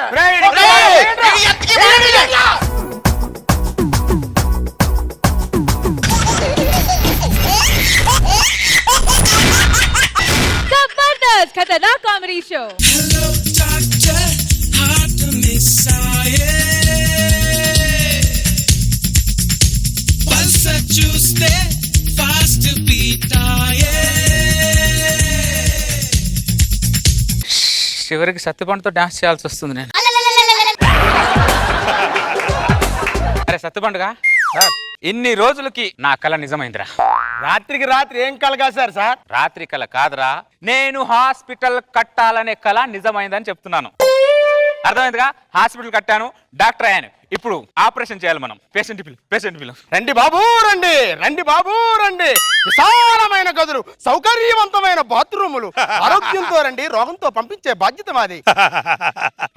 जबरदस्त खतरनाक कॉमेडी शो చూస్తే ఫాస్ట్ బీట్ చివరికి సత్తుపండుతో డాన్స్ చేయాల్సి వస్తుంది నేను. అరే సత్తుపండుగా, ఇన్ని రోజులకి నా కళ నిజమైందిరా. రాత్రికి రాత్రి ఏం కలగాసారు సార్? రాత్రి కళ కాదురా, నేను హాస్పిటల్ కట్టాలనే కళ నిజమైందని చెప్తున్నాను. అర్థమైందిగా? హాస్పిటల్ కట్టాను, డాక్టర్ అయ్యాను. ఇప్పుడు ఆపరేషన్ చేయాలి మనం. పేషెంట్ పిలు. రండి బాబు రండి, రండి బాబు రండి. విశాలమైన గదులు, సౌకర్యవంతమైన బాత్రూములు, ఆరోగ్యంతో రండి, రోగంతో పంపించే బాధ్యత మాది.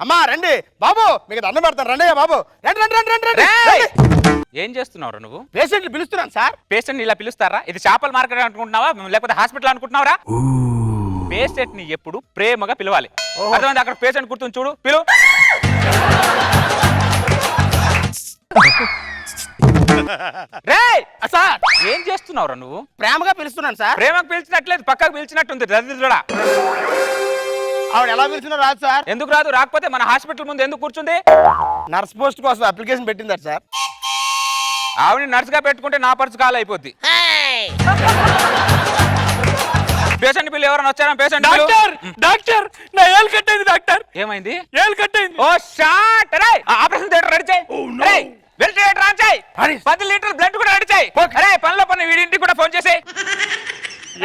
అమ్మా రండి బాబు, మీకు దండం పెడతాను. రండి బాబు, రండి రండి రండి రండి రండి. ఏం చేస్తున్నావు నువ్వు? పేషెంట్లు పిలుస్తున్నాను సార్. పేషెంట్ ఇలా పిలుస్తారా? ఇది చేపల మార్కెట్ అనుకుంటున్నావా లేకపోతే హాస్పిటల్ అనుకుంటున్నావరా? పేషెంట్ ని ఎప్పుడు ప్రేమగా పిలవాలి. అర్థమైంది? అక్కడ పేషెంట్ గుర్తుని చూడు, పిలు. రేయ్ సార్ ఏం చేస్తున్నావురా నువ్వు? ప్రేమగా పిలుస్తున్నాను సార్. ప్రేమకు పిలిచినట్లేదు, పక్కకు పిలిచినట్టుంది. దరిద్రుడా, ఆవిడ ఎలా పిలిచినా రాదు సార్. ఎందుకు రాదు? రాకపోతే మన హాస్పిటల్ ముందు ఎందుకు కూర్చుంది? నర్స్ పోస్ట్ కోసం అప్లికేషన్ పెట్టిందా సార్? ఆవిడ నర్సుగా పెట్టుకుంటే నా పర్సు కాల్ అయిపోద్ది. పేషెంట్ బిల్ ఎవరైనా వచ్చారా? పేషెంట్ డాక్టర్ డాక్టర్ నా ఏలు కట్టయింది డాక్టర్. ఏమైంది? ఏలు కట్టయింది. ఓ షాట్ రే, ఆపరేషన్ థియేటర్ రెడీ చేయి. రేయ్ వెంటిలేటర్ ఆన్ చేయి. 10 లీటర్ బ్లడ్ కూడా రెడీ చేయి. అరే పనిలో పని వీడింటికి కూడా ఫోన్ చేసి.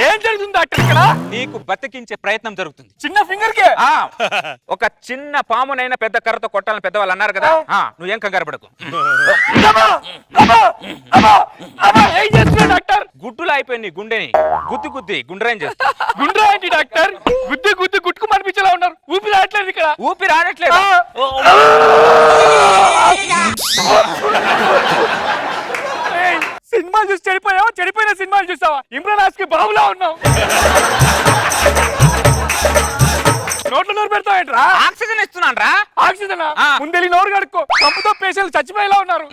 ఏం జరుగుతుంది డాక్టర్ ఇక్కడ? నీకు బతికించే ప్రయత్నం జరుగుతుంది. చిన్న ఫింగర్ కే ఒక చిన్న పామునైనా పెద్ద కర్రతో కొట్టాలని పెద్దవాళ్ళు అన్నారు కదా. నువ్వేం కంగారు పడకు. ఏం చేస్తున్నా డాక్టర్? గుడ్డులు అయిపోయింది గుండెని గుద్ది గుండ్రేం చేస్తా. గుండ్రా ఏంటి డాక్టర్? గుద్దు గుట్టుకు మనిపించేలా ఉన్నారు. ఊపిరి రావట్లేదు ఇక్కడ. ఊపిరి రావట్లేదు. సినిమాలు చూసి చెడిపోయావా? చెడిపోయిన సినిమాలు చూసావా? ఇమ్రాన్ హాస్కి బాబులా ఉన్నావు. నోట్లో నోరు పెడతావేంట్రా? ఆక్సిజన్ ఇస్తున్నాను రా. ఆక్సిజన్ ముందెళ్ళి నోరు కడుక్కో. పంపుతో పేషెంట్లు చచ్చిపోయేలా ఉన్నారు.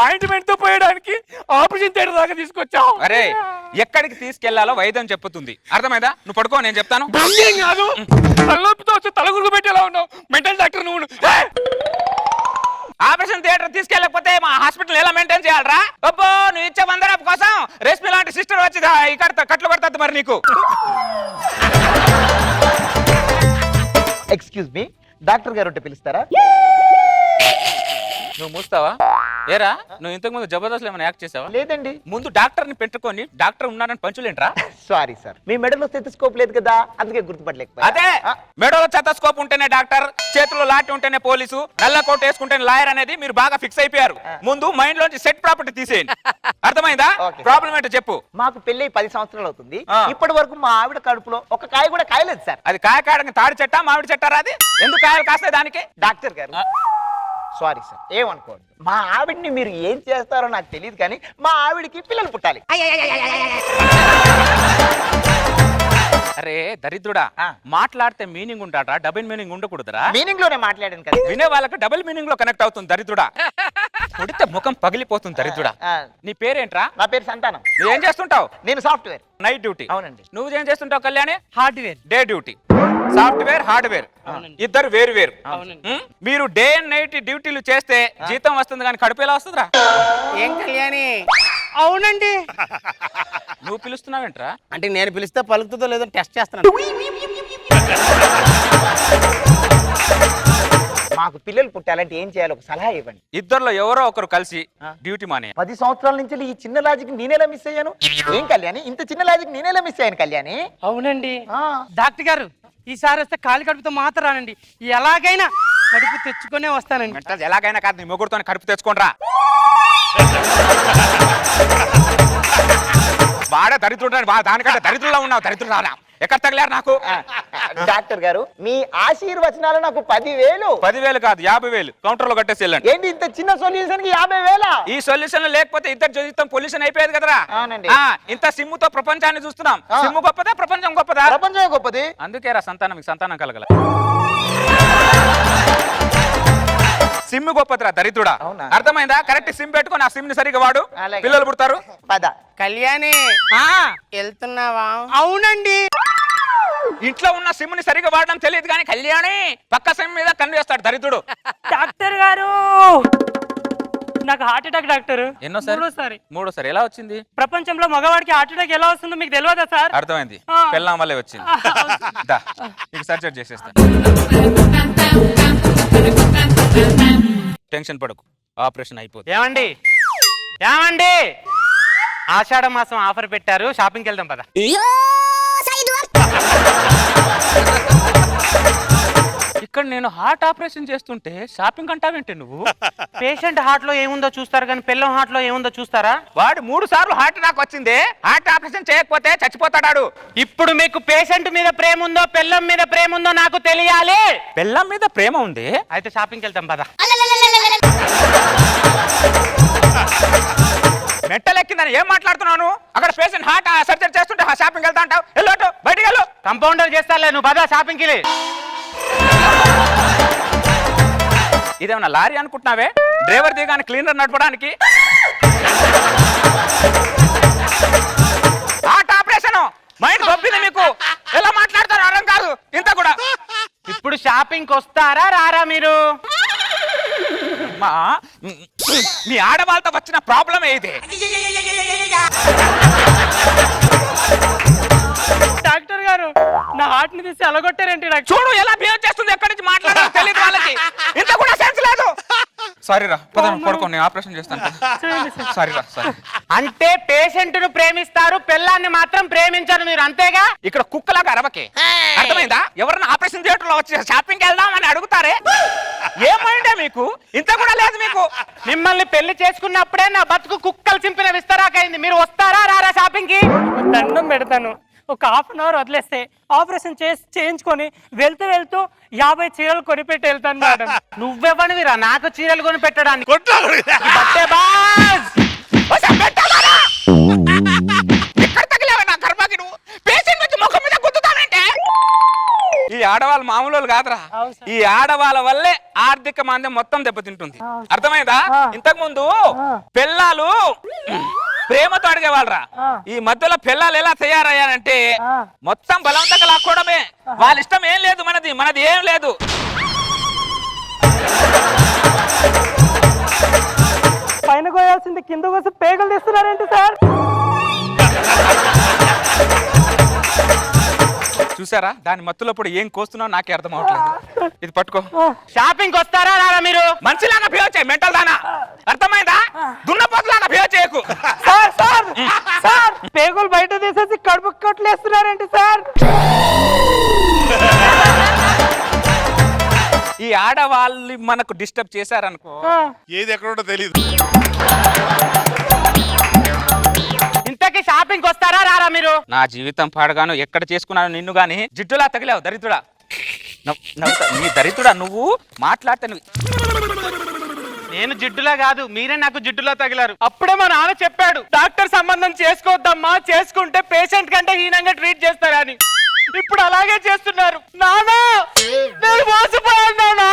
ఆయింట్మెంట్ తో పోయడానికి ఆపరేషన్ థియేటర్ దాకా తీసుకొచ్చావు. అరే ఎక్కడికి తీసుకెళ్లాలో వైద్యం చెప్పుతుంది. అర్థమైందా? నువ్వు పడుకో, నేను చెప్తాను. ఏం కాదు, తలనొప్పితో వచ్చి తలగురుగు పెట్టేలా ఉన్నావు. మెంటల్ డాక్టర్ నువ్వు. ఆపరేషన్ థియేటర్ తీసుకెళ్ళకపోతే మా హాస్పిటల్ ఎలా మెయింటైన్ చేయాలరా? అబ్బో నువ్వు ఇచ్చే బందరాపు కోసం రేష్మి లాంటి సిస్టర్ వచ్చి ఇక్కడ కట్లు కడతా మరి నీకు. ఎక్స్క్యూజ్ మీ, డాక్టర్ గారు ఉంటే పిలుస్తారా? నువ్వు మూస్తావా? ఏరా నువ్వు ఇంతకు ముందు జబర్దస్త్ ఏమైనా యాక్ట్ చేసావా? లేదండి. ముందు డాక్టర్ ని పెట్టుకొని డాక్టర్ ఉన్నారని పంచులేంట్రా? సారీ సార్, మీ మెడలో స్టెథోస్కోప్ లేదు కదా, అందుకే గుర్తుపట్టలేకపోయా. అదే మెడలో స్టెథోస్కోప్ ఉంటేనే డాక్టర్, చేతిలో లాటి ఉంటేనే పోలీసు, నల్ల కోట్ వేసుకుంటేనే లాయర్ అనేది మీరు బాగా ఫిక్స్ అయిపోయారు. ముందు మైండ్ లోంచి సెట్ ప్రాపర్టీ తీసేయండి. అర్థమైందా? ప్రాబ్లం ఏంటో చెప్పు. మాకు పెళ్ళి 10 సంవత్సరాలు అవుతుంది. ఇప్పటి వరకు మా ఆవిడ కడుపులో ఒక కాయ కూడా కాయలేదు సార్. అది కాయ కాయడానికి తాడి చెట్టా మామిడి చెట్టారా? అది ఎందుకు కాయలు కాస్తాయి దానికి? డాక్టర్ గారు సారీ సార్, ఏమనుకోండి. మా ఆవిడ్ని మీరు ఏం చేస్తారో నాకు తెలియదు, కానీ మా ఆవిడికి పిల్లలు పుట్టాలి. అరే దరిద్రుడా, మాట్లాడితే మీనింగ్ ఉంటాడా, డబుల్ మీనింగ్ ఉండకూడదురా? మీనింగ్ లోనే మాట్లాడాను కదా. వినే వాళ్ళకి డబుల్ మీనింగ్ లో కనెక్ట్ అవుతుంది దరిద్రుడా. కొడితే ముఖం పగిలిపోతుంది దరిద్రుడా. నీ పేరేంట్రా? నా పేరు సంతానం. నువ్వేం చేస్తుంటావు? నేను సాఫ్ట్వేర్. Night duty. అవునండి. నువ్వేం చేస్తుంటావు Kalyani? Hardware. Day duty. Software hardware ఇద్దరు వేరు వేరు. మీరు డే అండ్ నైట్ డ్యూటీలు చేస్తే జీతం వస్తుంది కానీ కడుపు ఎలా వస్తుందిరా? ఏం కళ్యాణి? అవునండి. నువ్వు పిలుస్తున్నావేంట్రా? అంటే నేను పిలిస్తే పలుకుతుందో లేదో టెస్ట్ చేస్తున్నాను. మాకు పిల్లలు పుట్టాలంటే ఏం చేయాలి, ఒక సలహా ఇవ్వండి. ఇద్దరులో ఎవరో ఒకరు కలిసి డ్యూటీ మానే. 10 సంవత్సరాల నుంచి ఈ చిన్న లాజిక్ నేనేలా మిస్ అయ్యాను? ఏం కళ్యాణి, ఇంత చిన్న లాజిక్ నేనేలా మిస్ అయ్యాను కళ్యాణి? అవునండి డాక్టర్ గారు, ఈసారి వస్తే ఖాళీ కడుపుతో మాత్రం రానండి, ఎలాగైనా కడుపు తెచ్చుకునే వస్తానండి. ఎలాగైనా కాదు, నీ ముగ్గురుతో కడుపు తెచ్చుకోనరా. వాడే దరిద్రుడు, దానికంటే దరిద్రుల్లో ఉన్నావు. దరిద్రుడు ఎక్కడ తగిలారు నాకు? డాక్టర్ గారు, మీ ఆశీర్వచనాలు నాకు 10,000. 10,000 కాదు, 50,000 కౌంటర్ లో కట్టేసి వెళ్ళండి. ఏంటి ఇంత చిన్న సొల్యూషన్ కి 50,000? ఈ సొల్యూషన్ లేకపోతే ఇద్దరు జీవితం పొల్యూషన్ అయిపోయేది కదరా. అవునండి. ఇంత సిమ్ము తో ప్రపంచాన్ని చూస్తున్నాం. సిమ్ము గొప్పదా, ప్రపంచం గొప్పదా? ప్రపంచమే గొప్పది. అందుకేరా సంతానం కలగల. సిమ్ గొప్పదిరా దరిద్రుడా. అర్థమైందా? కరెక్ట్ సిమ్ పెట్టుకొని ఆ సిమ్ ని సరిగా వాడు, పిల్లలు పుడతారు. పద. కళ్యాణి వెళ్తున్నావా? అవునండి. ఇంట్లో ఉన్న సిమ్ ని సరిగా వాడడం తెలియదు కానీ కళ్యాణి పక్క సిమ్ మీద కన్ను వేస్తాడు దరిద్రుడు. డాక్టర్ గారు, నాకు హార్ట్ అటాక్ డాక్టర్. మూడోసారి ఎలా వచ్చింది? ప్రపంచంలో మగవాడికి హార్ట్ అటాక్ ఎలా వస్తుందో మీకు తెలియదా సార్? అర్థమైంది, పెళ్ళాం వల్లే వచ్చింది. సర్జరీ చేసేస్తా. టెన్షన్ పడకు, ఆపరేషన్ అయిపోతుంది. ఏమండి ఆషాఢ మాసం ఆఫర్ పెట్టారు, షాపింగ్కి వెళ్దాం పద. ఇక్కడ నేను హార్ట్ ఆపరేషన్ చేస్తుంటే షాపింగ్ అంటావేంటి నువ్వు? పేషెంట్ హార్ట్ లో ఏముందో చూస్తారు కానీ పిల్లం హార్ట్ లో ఏముందో చూస్తారా? వాడు 3 సార్లు హార్ట్ అటాక్ వచ్చింది. హార్ట్ ఆపరేషన్ చేయకపోతే చచ్చిపోతాడు. ఇప్పుడు మీకు పేషెంట్ మీద ప్రేమ ఉందో పిల్లం మీద ప్రేమ ఉందో నాకు తెలియాలి. పిల్లం మీద ప్రేమ ఉంది, అయితే షాపింగ్కి వెళ్తాం పద. మెట్టలెక్కిందని ఏం మాట్లాడుతున్నాను? అక్కడ పేషెంట్ హార్ట్ సర్జరీ చేస్తుంటే షాపింగ్ వెళ్తా అంటావు. వెళ్ళటు బయటికి వెళ్ళు. కంపౌండర్ చేస్తాలే, నువ్వు పద షాపింగ్కి. ఇదేమన్నా లారీ అనుకుంటున్నావే? డ్రైవర్ దిగాని క్లీనర్ నడపడానికి. హార్ట్ ఆపరేషన్ మైండ్ గొప్పింది మీకు. ఎలా మాట్లాడతారు అర్థం కాదు. ఇంత కూడా ఇప్పుడు షాపింగ్కి వస్తారా రారా మీరు? మీ ఆడవాళ్ళతో వచ్చిన ప్రాబ్లం ఏది? డాక్టర్ గారు, నా హార్ట్ ని తీసి అలగొట్టారేంటి? చూడు ఎలా బిహేవ్ చేస్తుంది. ఎక్కడి నుంచి మాట్లాడాలో తెలియదు వాళ్ళకి. ఇంత కూడా సెన్స్ లేదు. సారీ రా, పడుకో, నేను ఆపరేషన్ చేస్తాను. సారీ రా. అంటే పేషెంట్ ను ప్రేమిస్తారు, పిల్లాన్ని మాత్రం ప్రేమించరు మీరు, అంతేగా? ఇక్కడ కుక్కలాగా అరవకే, అర్థమైందా? ఎవరన్నా ఆపరేషన్ థియేటర్ లో వచ్చి షాపింగ్ వెళ్దామని అడుగుతారే, ఏమైందే మీకు? ఇంత కూడా లేదు మీకు. మిమ్మల్ని పెళ్లి చేసుకున్నప్పుడే నా బతుకు కుక్కలు చింపిన విస్తరాకైంది. మీరు వస్తారా రారా షాపింగ్ కి? దండం పెడతాను, ఒక హాఫ్ అన్ అవర్ వదిలేస్తే ఆపరేషన్ చేయించుకొని వెళ్తూ 50 చీరలు కొనిపెట్టి వెళ్తాను మేడం. నువ్వెవనివిరా నాకు చీరలు కొని పెట్టడానికి? ఈ ఆడవాళ్ళు మామూలు కాదురా. ఈ ఆడవాళ్ళ వల్లే ఆర్థిక మాంద్యం మొత్తం దెబ్బతింటుంది. అర్థమైందా? ఇంతకు ముందు పిల్లలు ప్రేమతో అడిగేవాళ్ళరా. ఈ మధ్యలో పిల్లలు ఎలా తయారయ్యారంటే మొత్తం బలవంతంగా లాక్కోవడమే. వాళ్ళ ఇష్టం ఏం లేదు, మనది ఏం లేదు. పైన కోయాల్సింది కింద కోసం పేగలు తీస్తున్నారేంటి సార్? చూసారా, దాని మత్తులప్పుడు ఏం కోస్తున్నావు నాకే అర్థం అవట్లేదు. ఇది పట్టుకో. షాపింగ్ వస్తారా రారా మీరు? మంచిలాగా బిహేవ్ చేయి, మెంటల్ దానా. అర్థమైందా? దున్నపోతులాగా బిహేవ్ చేయకు. సార్ పేగులు బయట తీసేసి కడుపు కొట్లేస్తున్నారేంటి సార్? ఈ ఆడవాళ్ళు మనకు డిస్టర్బ్ చేశారనుకో, ఏది ఎక్కడో తెలియదు. ఇంతకీ షాపింగ్ వస్తారా రారా మీరు? నా జీవితం పాడగాను, ఎక్కడ చేసుకున్నాను నిన్ను గాని జిడ్డులా తగిలావు దరిద్రుడా. నీ దరిద్రుడా, నువ్వు మాట్లాడితే నేను జిడ్డులా కాదు, మీరే నాకు జిడ్డులా తగిలారు. అప్పుడే మా నాన్న చెప్పాడు, డాక్టర్ సంబంధం చేసుకోవద్దమ్మా, చేసుకుంటే పేషెంట్ కంటే హీనంగా ట్రీట్ చేస్తారని. ఇప్పుడు అలాగే చేస్తున్నారు. నానా నేను మోసపోయాను, నానా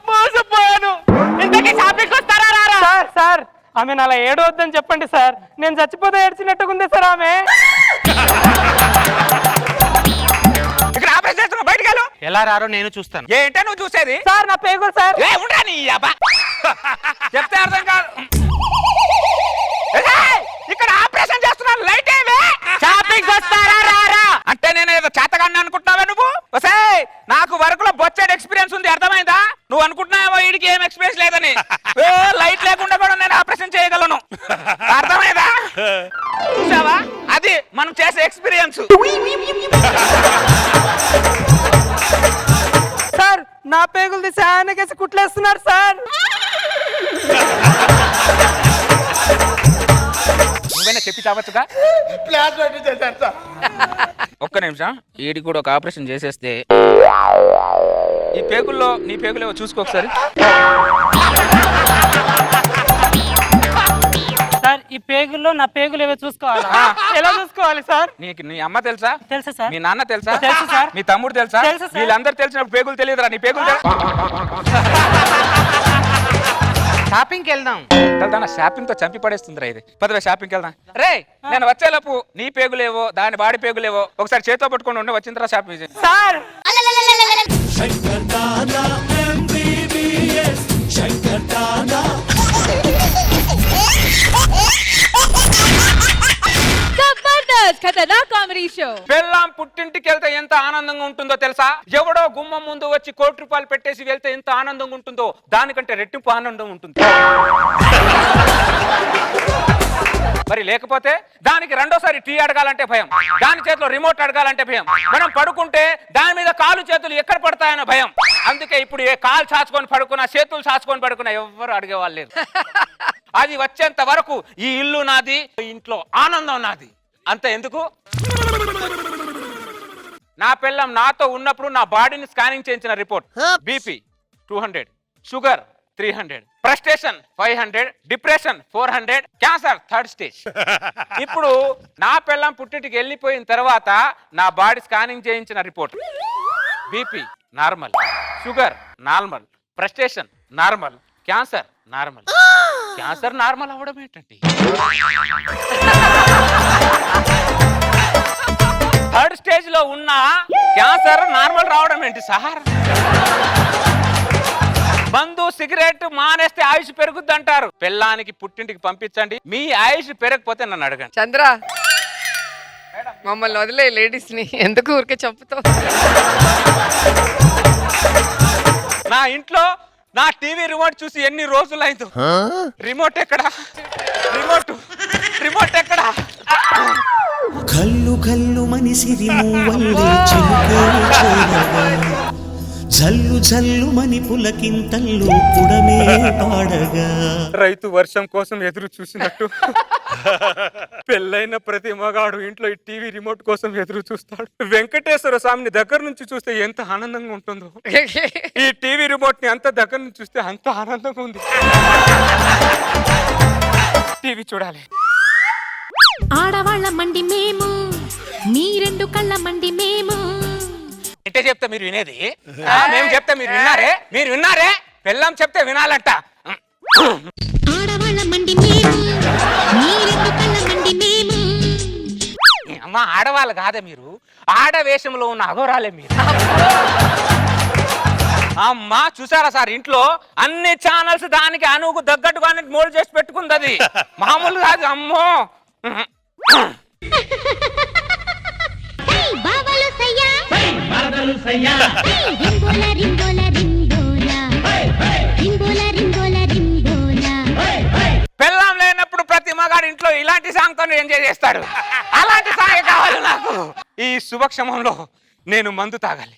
మోసపోయాను. ఇంతకీ షాపింగ్కి వస్తారా రారా? సార్ సార్ ఆమె అలా ఏడవద్దని చెప్పండి సార్, నేను చచ్చిపోతే ఏడ్చినట్టుకుంది సార్ ఆమె. ఇక్కడ ఆపరేషన్ చేస్తున్నా, బయటకు వెళ్ళు. ఎలా రారో నేను చూస్తాను. ఏంటో నువ్వు చూసేది? సార్ నా పేగులు సార్. చెప్తే అర్థం కాదు. ఇక్కడ ఆపరేషన్ చేస్తున్నాను, లైట్ ఏవే. షాపింగ్ వస్తారా రారా అంటే నేను ఏదో చేతగాన్ని అనుకుంటున్నావా నువ్వు? వసే నాకు వర్క్లో బొచ్చేడు ఎక్స్పీరియన్స్ ఉంది, అర్థమైందా? నువ్వు అనుకుంటున్నావో వీడికి ఏం ఎక్స్పీరియన్స్ లేదని. లైట్ లేకుండా కూడా నేను ఆపరేషన్ చేయగలను, అర్థమైందా? చూసావా, అది మనం చేసే ఎక్స్పీరియన్స్. సార్ నా పేగులు తీసి ఆయనకేసి కుట్లేస్తున్నారు సార్. నువ్వేనా చెప్పి చావచ్చుగా? ఒక్క నిమిషం, వీడికి కూడా ఒక ఆపరేషన్ చేసేస్తే ఈ పేగుల్లో నీ పేగులేవో చూసుకో ఒకసారి. సార్ ఈ పేగుల్లో నా పేగులు ఏవో చూసుకోవాలి. ఎలా చూసుకోవాలి సార్? నీకు నీ అమ్మ తెలుసా? తెలుసా సార్? మీ నాన్న తెలుసా? తెలుసు సార్. మీ తమ్ముడు తెలుసా? తెలుసు సార్. వీళ్ళందరూ తెలిసినప్పుడు పేగులు తెలియదురా? నీ పేగులు షాపింగ్కి వెళ్దాం. షాపింగ్ తో చంపి పడేస్తుందిరా ఇది. పదవే షాపింగ్కి వెళ్దాం. రే నేను వచ్చేలోపు నీ పేగులేవో దాని బాడీ పేగులేవో ఒకసారి చేతితో పట్టుకొని ఉండి వచ్చిన తర్వాత షాపింగ్ చేసి. సార్ జబర్దస్త్ ఖతర్నాక్ కామెడీ షో. పెళ్ళాం పుట్టింటికి వెళ్తే ఎంత ఆనందంగా ఉంటుందో తెలుసా? ఎవడో గుమ్మం ముందు వచ్చి ₹1,00,00,000 పెట్టేసి వెళ్తే ఎంత ఆనందంగా ఉంటుందో దానికంటే రెట్టింపు ఆనందం ఉంటుంది. మరి లేకపోతే దానికి రెండోసారి టీ అడగాలంటే భయం, దాని చేతిలో రిమోట్ అడగాలంటే భయం, మనం పడుకుంటే దాని మీద కాలు చేతులు ఎక్కడ పడతాయన్న భయం. అందుకే ఇప్పుడు ఏ కాలు చాచుకొని పడుకున్నా చేతులు చాచుకొని పడుకున్నా ఎవ్వరు అడిగేవాళ్ళు లేరు. అది వచ్చేంత వరకు ఈ ఇల్లు నాది, ఇంట్లో ఆనందం నాది. అంత ఎందుకు, నా పెళ్ళం నాతో ఉన్నప్పుడు నా బాడీని స్కానింగ్ చేయించిన report BP 200, sugar 300, frustration 500, depression 400, cancer 3rd stage. ఇప్పుడు నా పెళ్ళం పుట్టింటికి వెళ్ళిపోయిన తర్వాత నా బాడీ స్కానింగ్ చేయించిన report BP normal, sugar normal, frustration normal, cancer normal. Cancer normal అవ్వడం ఏంటండి? 3rd స్టేజ్ లో ఉన్న క్యాన్సర్ నార్మల్ రావడం ఏంటి సార్? మందు సిగరెట్ మానేస్తే ఆయుష్ పెరుగుద్ది అంటారు. పెళ్ళానికి పుట్టింటికి పంపించండి, మీ ఆయుష్ పెరగకపోతే నన్ను అడగండి. చంద్ర మమ్మల్ని వదిలే, లేడీస్ ని ఎందుకు ఊరికే చెప్తావు? నా ఇంట్లో నా టీవీ రిమోట్ చూసి ఎన్ని రోజులైందో. రిమోట్ ఎక్కడా? రిమోట్ ఎక్కడా? కల్లు కల్లు మనిసిరి మూవల్లే చిలుకే చేరగా, జల్లు జల్లు మని పులకింతల్లు పుడమే పాడగా. రైతు వర్షం కోసం ఎదురు చూసినట్టు పెళ్ళైన ప్రతి మగాడు ఇంట్లో ఈ టీవీ రిమోట్ కోసం ఎదురు చూస్తాడు. వెంకటేశ్వర స్వామిని దగ్గర నుంచి చూస్తే ఎంత ఆనందంగా ఉంటుందో, ఈ టీవీ రిమోట్ ని అంత దగ్గర నుంచి చూస్తే అంత ఆనందంగా ఉంది. టీవీ చూడాలి. ఆడవాళ్ళ మండి మేము, మీ 2 కళ్ళ మండి మేము. అంటే చెప్తే మీరు వినేది, మేము చెప్తే మీరు విన్నారే. పెళ్ళాం చెప్తే వినాలంట. ఆడవాళ్ళ మండి మేము, మీ 2 కళ్ళ మండి మేము. అమ్మా ఆడవాళ్ళు కాదే మీరు, ఆడవేషంలో ఉన్న అఘోరాలే మీరు. అమ్మా చూసారా సార్, ఇంట్లో అన్ని ఛానల్స్ దానికి అనుకు తగ్గట్టుగా మోల్డ్ చేసి పెట్టుకుంది. అది మామూలు కాదు. అమ్మో పెళ్ళాం లేనప్పుడు ప్రతి మగాడు ఇంట్లో ఇలాంటి సాంగ్ తో ఎంజాయ్ చేస్తాడు. అలాంటి సాంగ్ కావాలి నాకు. ఈ శుభక్షమంలో నేను మందు తాగాలి.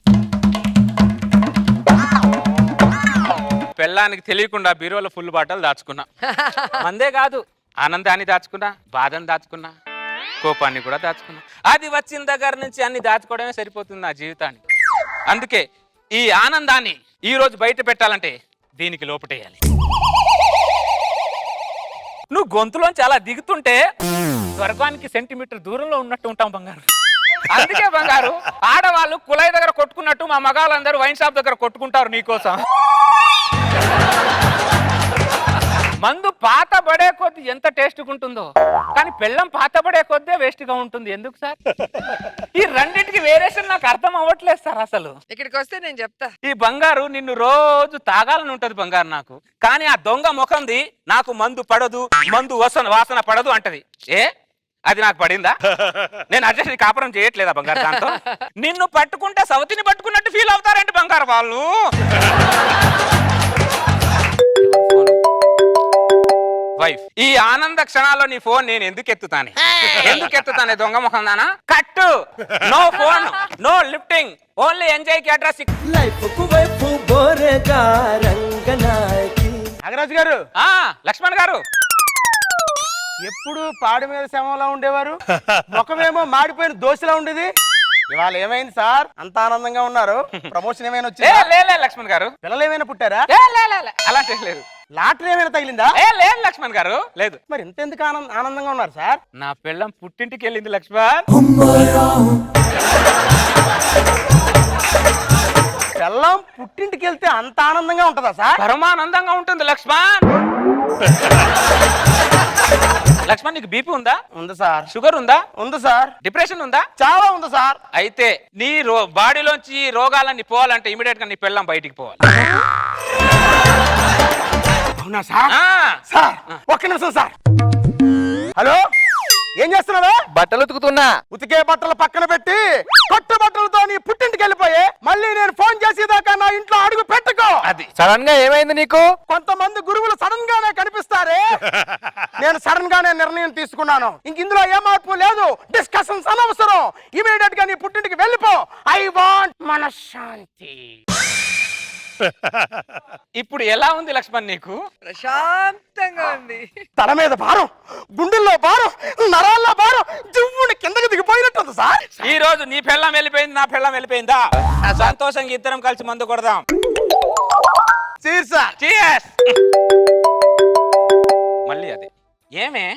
పెళ్ళానికి తెలియకుండా బీరోలో ఫుల్ బాటలు దాచుకున్నా. మందే కాదు, ఆనందాన్ని దాచుకున్నా, బాధను దాచుకున్నా, కోపాన్ని కూడా దాచుకున్నా. అది వచ్చిన దగ్గర నుంచి అన్ని దాచుకోవడమే సరిపోతుంది నా జీవితానికి. అందుకే ఈ ఆనందాన్ని ఈ రోజు బయట పెట్టాలంటే దీనికి లోపటేయాలి. నువ్వు గొంతులోంచి అలా దిగుతుంటే స్వర్గానికి సెంటీమీటర్ దూరంలో ఉన్నట్టు ఉంటాం బంగారు. అందుకే బంగారు ఆడవాళ్ళు కుళాయి దగ్గర కొట్టుకున్నట్టు మా మగాళ్ళందరూ వైన్ షాప్ దగ్గర కొట్టుకుంటారు నీకోసం. మందు పాత పడే కొద్ది ఎంత టేస్ట్గా ఉంటుందో, కానీ పెళ్ళం పాత పడే కొద్దే వేస్ట్ గా ఉంటుంది. ఎందుకు సార్? ఈ రెండింటికి వేరియేషన్ నాకు అర్థం అవ్వట్లేదు సార్. అసలు ఇక్కడికి వస్తే నేను చెప్తా. ఈ బంగారు నిన్ను రోజు తాగాలని ఉంటది బంగారు నాకు, కానీ ఆ దొంగ ముఖంది నాకు మందు పడదు, మందు వాసన పడదు అంటది. అది నాకు పడిందా? నేను అడ్జస్ట్ కాపురం చేయట్లేదా బంగారు దాంతో? నిన్ను పట్టుకుంటే సవతిని పట్టుకున్నట్టు ఫీల్ అవుతారంటే బంగారు వాళ్ళు. వైఫ్, ఈ ఆనంద క్షణాల్లో నీ ఫోన్ నేను ఎందుకు ఎత్తుతానే దొంగ ముఖం దానా? కట్టు. No phone, no lifting, only enjoy కి అడ్రస్. నాగరాజు గారు, లక్ష్మణ్ గారు, ఎప్పుడు పాడి మీద శవంలా ఉండేవారు, ముఖమేమో మాడిపోయిన దోశలా ఉండేది. ఇవాళ ఏమైంది సార్? అంత ఆనందంగా ఉన్నారు. ప్రమోషన్ ఏమైనా వచ్చిందా? లే లక్ష్మణ్ గారు. పిల్లలు ఏమైనా పుట్టారా? అలాంటి లేదు. లాటరీ ఏమైనా తగిలిందా? లేదు లక్ష్మణ్ గారు, లేదు. మరి ఇంత ఎందుకు ఆనందంగా ఉన్నారు సార్? నా పిల్లం పుట్టింటికి వెళ్ళింది లక్ష్మణ్. పిల్లం పుట్టింటికి వెళ్తే అంత ఆనందంగా ఉంటుందా సార్? పరమానందంగా ఉంటుంది లక్ష్మణ్. లక్ష్మణ్, నీకు బీపీ ఉందా? ఉంది సార్. షుగర్ ఉందా? ఉంది సార్. డిప్రెషన్ ఉందా? చాలా ఉంది సార్. అయితే నీ బాడీలోంచి రోగాలన్నీ పోవాలంటే ఇమీడియట్ గా నీ పిల్లం బయటికి పోవాలి. అవునా సార్? సార్ ఒక్క నిమిషం సార్. హలో, ఏం చేస్తున్నావా? బట్టలు ఉతుకుతున్నా. ఉతికే బట్టలు పక్కన పెట్టి కొత్త బట్టలతో నీ పుట్టింటికి వెళ్ళిపోయి మళ్ళీ నేను ఫోన్ చేసేదాకా నా ఇంట్లో అడుగు పెట్టుకో. అది సడన్ గా ఏమైంది నీకు? కొంతమంది గురువులు సడన్ గానే కనిపిస్తారే, నేను సడన్ గానే నిర్ణయం తీసుకున్నాను. ఇంక ఇందులో ఏ మార్పు లేదు, డిస్కషన్స్ అనవసరం. ఇమీడియట్ గా నీ పుట్టింటికి వెళ్ళిపో. ఐ వాంట్ మనశ్శాంతి. ఇప్పుడు ఎలా ఉంది లక్ష్మణ్ నీకు? ప్రశాంతంగా ఉంది. తల మీద భారం, గుండెల్లో భారం, నరాల్లో భారం, జివ్వుని కిందకి దిగిపోయినట్టుంది సార్. ఈ రోజు నీ పెళ్ళం వెళ్ళిపోయింది, నా పెళ్ళం వెళ్ళిపోయిందా? సంతోషంగా ఇద్దరం కలిసి మందు కొడదాం. Cheer sir. Cheers. మళ్ళీ అదే. ఏమే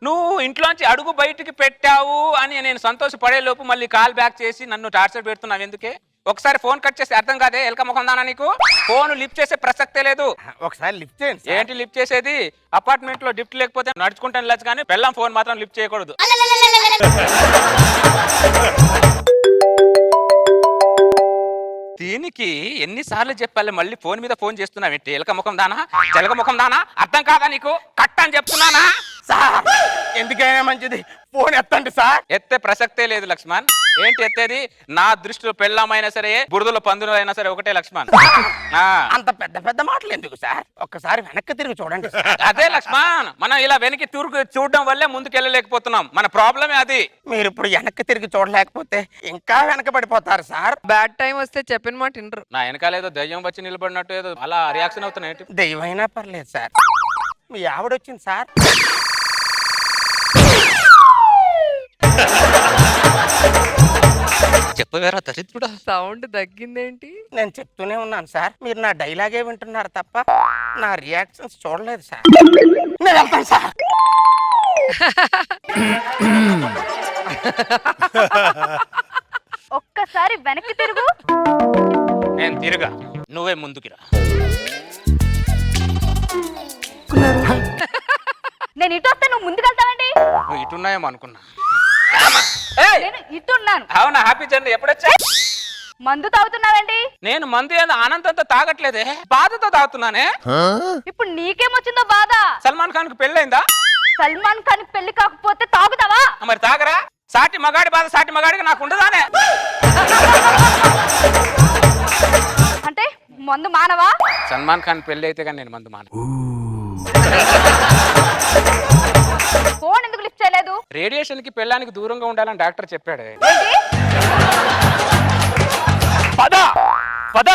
నువ్వు ఇంట్లోంచి అడుగు బయటికి పెట్టావు అని నేను సంతోషపడే లోపు మళ్ళీ కాల్ బ్యాక్ చేసి నన్ను టార్చర్ పెడుతున్నావు ఎందుకే? ఒకసారి ఫోన్ కట్ చేసి అర్థం కాదే? ఎలక ముఖం దానా నీకు? ఫోన్ లిఫ్ట్ చేసే ప్రసక్తే లేదు. ఒకసారి లిఫ్ట్ చేయండి. ఏంటి లిఫ్ట్ చేసేది? అపార్ట్మెంట్ లో లిఫ్ట్ లేకపోతే నడుచుకుంటాను వెళ్ళచ్చు, కానీ పెళ్ళం ఫోన్ మాత్రం లిఫ్ట్ చేయకూడదు. దీనికి ఎన్నిసార్లు చెప్పాలి? మళ్ళీ ఫోన్ మీద ఫోన్ చేస్తున్నావు ఏంటి? ఎలక ముఖం దానా, జలక ముఖం దానా? అర్థం కాదా నీకు? కట్ అని చెప్తున్నానా? సార్ ఎందుకైనా మంచిది ఫోన్ ఎత్తండి సార్. ఎత్తే ప్రసక్తే లేదు లక్ష్మణ్. ఏంటి ఎత్తేది? నా దృష్టిలో పెళ్ళమైనా సరే, బురదలో పందులు అయినా సరే ఒకటే లక్ష్మణ్. అంత పెద్ద పెద్ద మాటలు ఎందుకు సార్? ఒక్కసారి వెనక్కి తిరిగి చూడండి. అదే లక్ష్మణ్, మనం ఇలా వెనక్కి తిరిగి చూడడం వల్లే ముందుకెళ్ళలేకపోతున్నాం. మన ప్రాబ్లమే అది. మీరు ఇప్పుడు వెనక్కి తిరిగి చూడలేకపోతే ఇంకా వెనకబడిపోతారు సార్. బ్యాడ్ టైం వస్తే చెప్పిన మాట వినరు. నా వెనకాల ఏదో దయ్యం వచ్చి నిలబడినట్టు ఏదో అలా రియాక్షన్ అవుతున్నాయి. దెయ్యమైనా పర్లేదు సార్. మీ ఆవిడ వచ్చింది సార్. చెప్పవేరా దరిద్రుడా. సౌండ్ తగ్గిందేంటి? నేను చెప్తూనే ఉన్నాను సార్, మీరు నా డైలాగే వింటున్నారు తప్ప నా రియాక్షన్స్ చూడలేదు సార్. నేను వెళ్తాను సార్. ఒక్కసారి వెనక్కి తిరుగు. నేను తిరుగా, నువ్వే ముందుకిరా. నేను ఇటు వస్తే నువ్వు ముందుకెళ్తావండి. నువ్వు ఇటున్నాయేమో అనుకున్నా. నేను ఇటున్నాను. అవునా? Happy journey. ఎప్పుడొచ్చా? మందు తాగుతున్నావండి. నేను మందు ఏదో ఆనందంతో తాగట్లేదే, బాధతో తాగుతున్నానే. ఇప్పుడు నీకేమొచ్చిందో బాధ? సల్మాన్ ఖాన్ కు పెళ్ళైందా? సల్మాన్ ఖాన్ పెళ్లి కాకపోతే తాగుతావా? మరి తాగరా? సాటి మగాడి బాధ సాటి మగాడికి నాకు ఉండదానే? అంటే మందు మానవా? సల్మాన్ ఖాన్ పెళ్లి అయితే కానీ నేను మందు మాన. ఫోన్ ఎందుకు లిఫ్ట్ చేయలేదు? రేడియేషన్ కి పెళ్ళానికి దూరంగా ఉండాలని డాక్టర్ చెప్పాడు. పద పద.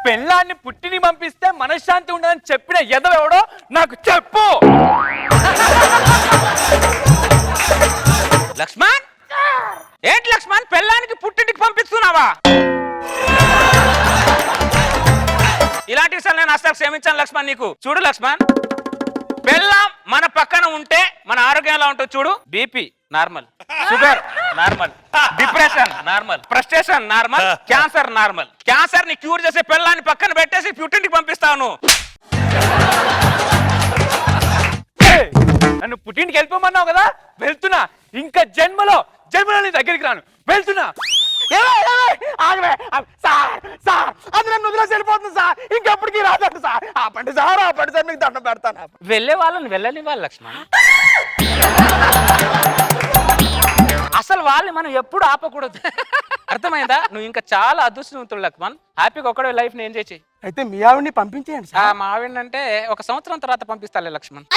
పెళ్ళాన్ని పుట్టిని పంపిస్తే మనశ్శాంతి ఉండదని చెప్పిన ఎదవెవడో నాకు చెప్పు. లక్ష్మణ్, ఏంటి లక్ష్మణ్ పెళ్ళానికి పుట్టింటికి పంపిస్తున్నావా? ఇలాంటి విషయాలు నేను అసలు క్షమించాను లక్ష్మణ్ నీకు. చూడు లక్ష్మణ్, పెళ్ళాం మన పక్కన ఉంటే మన ఆరోగ్యం ఎలా ఉంటుంది చూడు. BP normal, sugar normal, depression normal, frustration normal, cancer normal. Cancer ని క్యూర్ చేసే పెళ్ళాన్ని పక్కన పెట్టేసి పుట్టింటికి పంపిస్తాను. నన్ను పుట్టింటికి వెళ్ళిపోమన్నావు కదా, వెళ్తున్నా. ఇంకా జన్మలో నీ దగ్గరికి రాను, వెళ్తున్నా. అది నన్ను వదిలేసి వెళ్ళిపోతుంది సార్, ఇంకెప్పటికీ రాదండి సార్. ఆపండి సార్, ఆపండి సార్, మీకు దండం పెడతాను. వెళ్ళే వాళ్ళని వెళ్ళని వాళ్ళు లక్ష్మణ్. అసలు వాళ్ళని మనం ఎప్పుడు ఆపకూడదు. అర్థమైందా? నువ్వు ఇంకా చాలా అదృష్టవంతుడు లక్ష్మణ్. హ్యాపీగా ఒకడే లైఫ్ ని ఎంజాయ్ చేయి. అయితే మీ ఆవిడ్ని పంపించేయండి సార్. మా ఆవిడంటే 1 సంవత్సరం తర్వాత పంపిస్తాలే లక్ష్మణ్.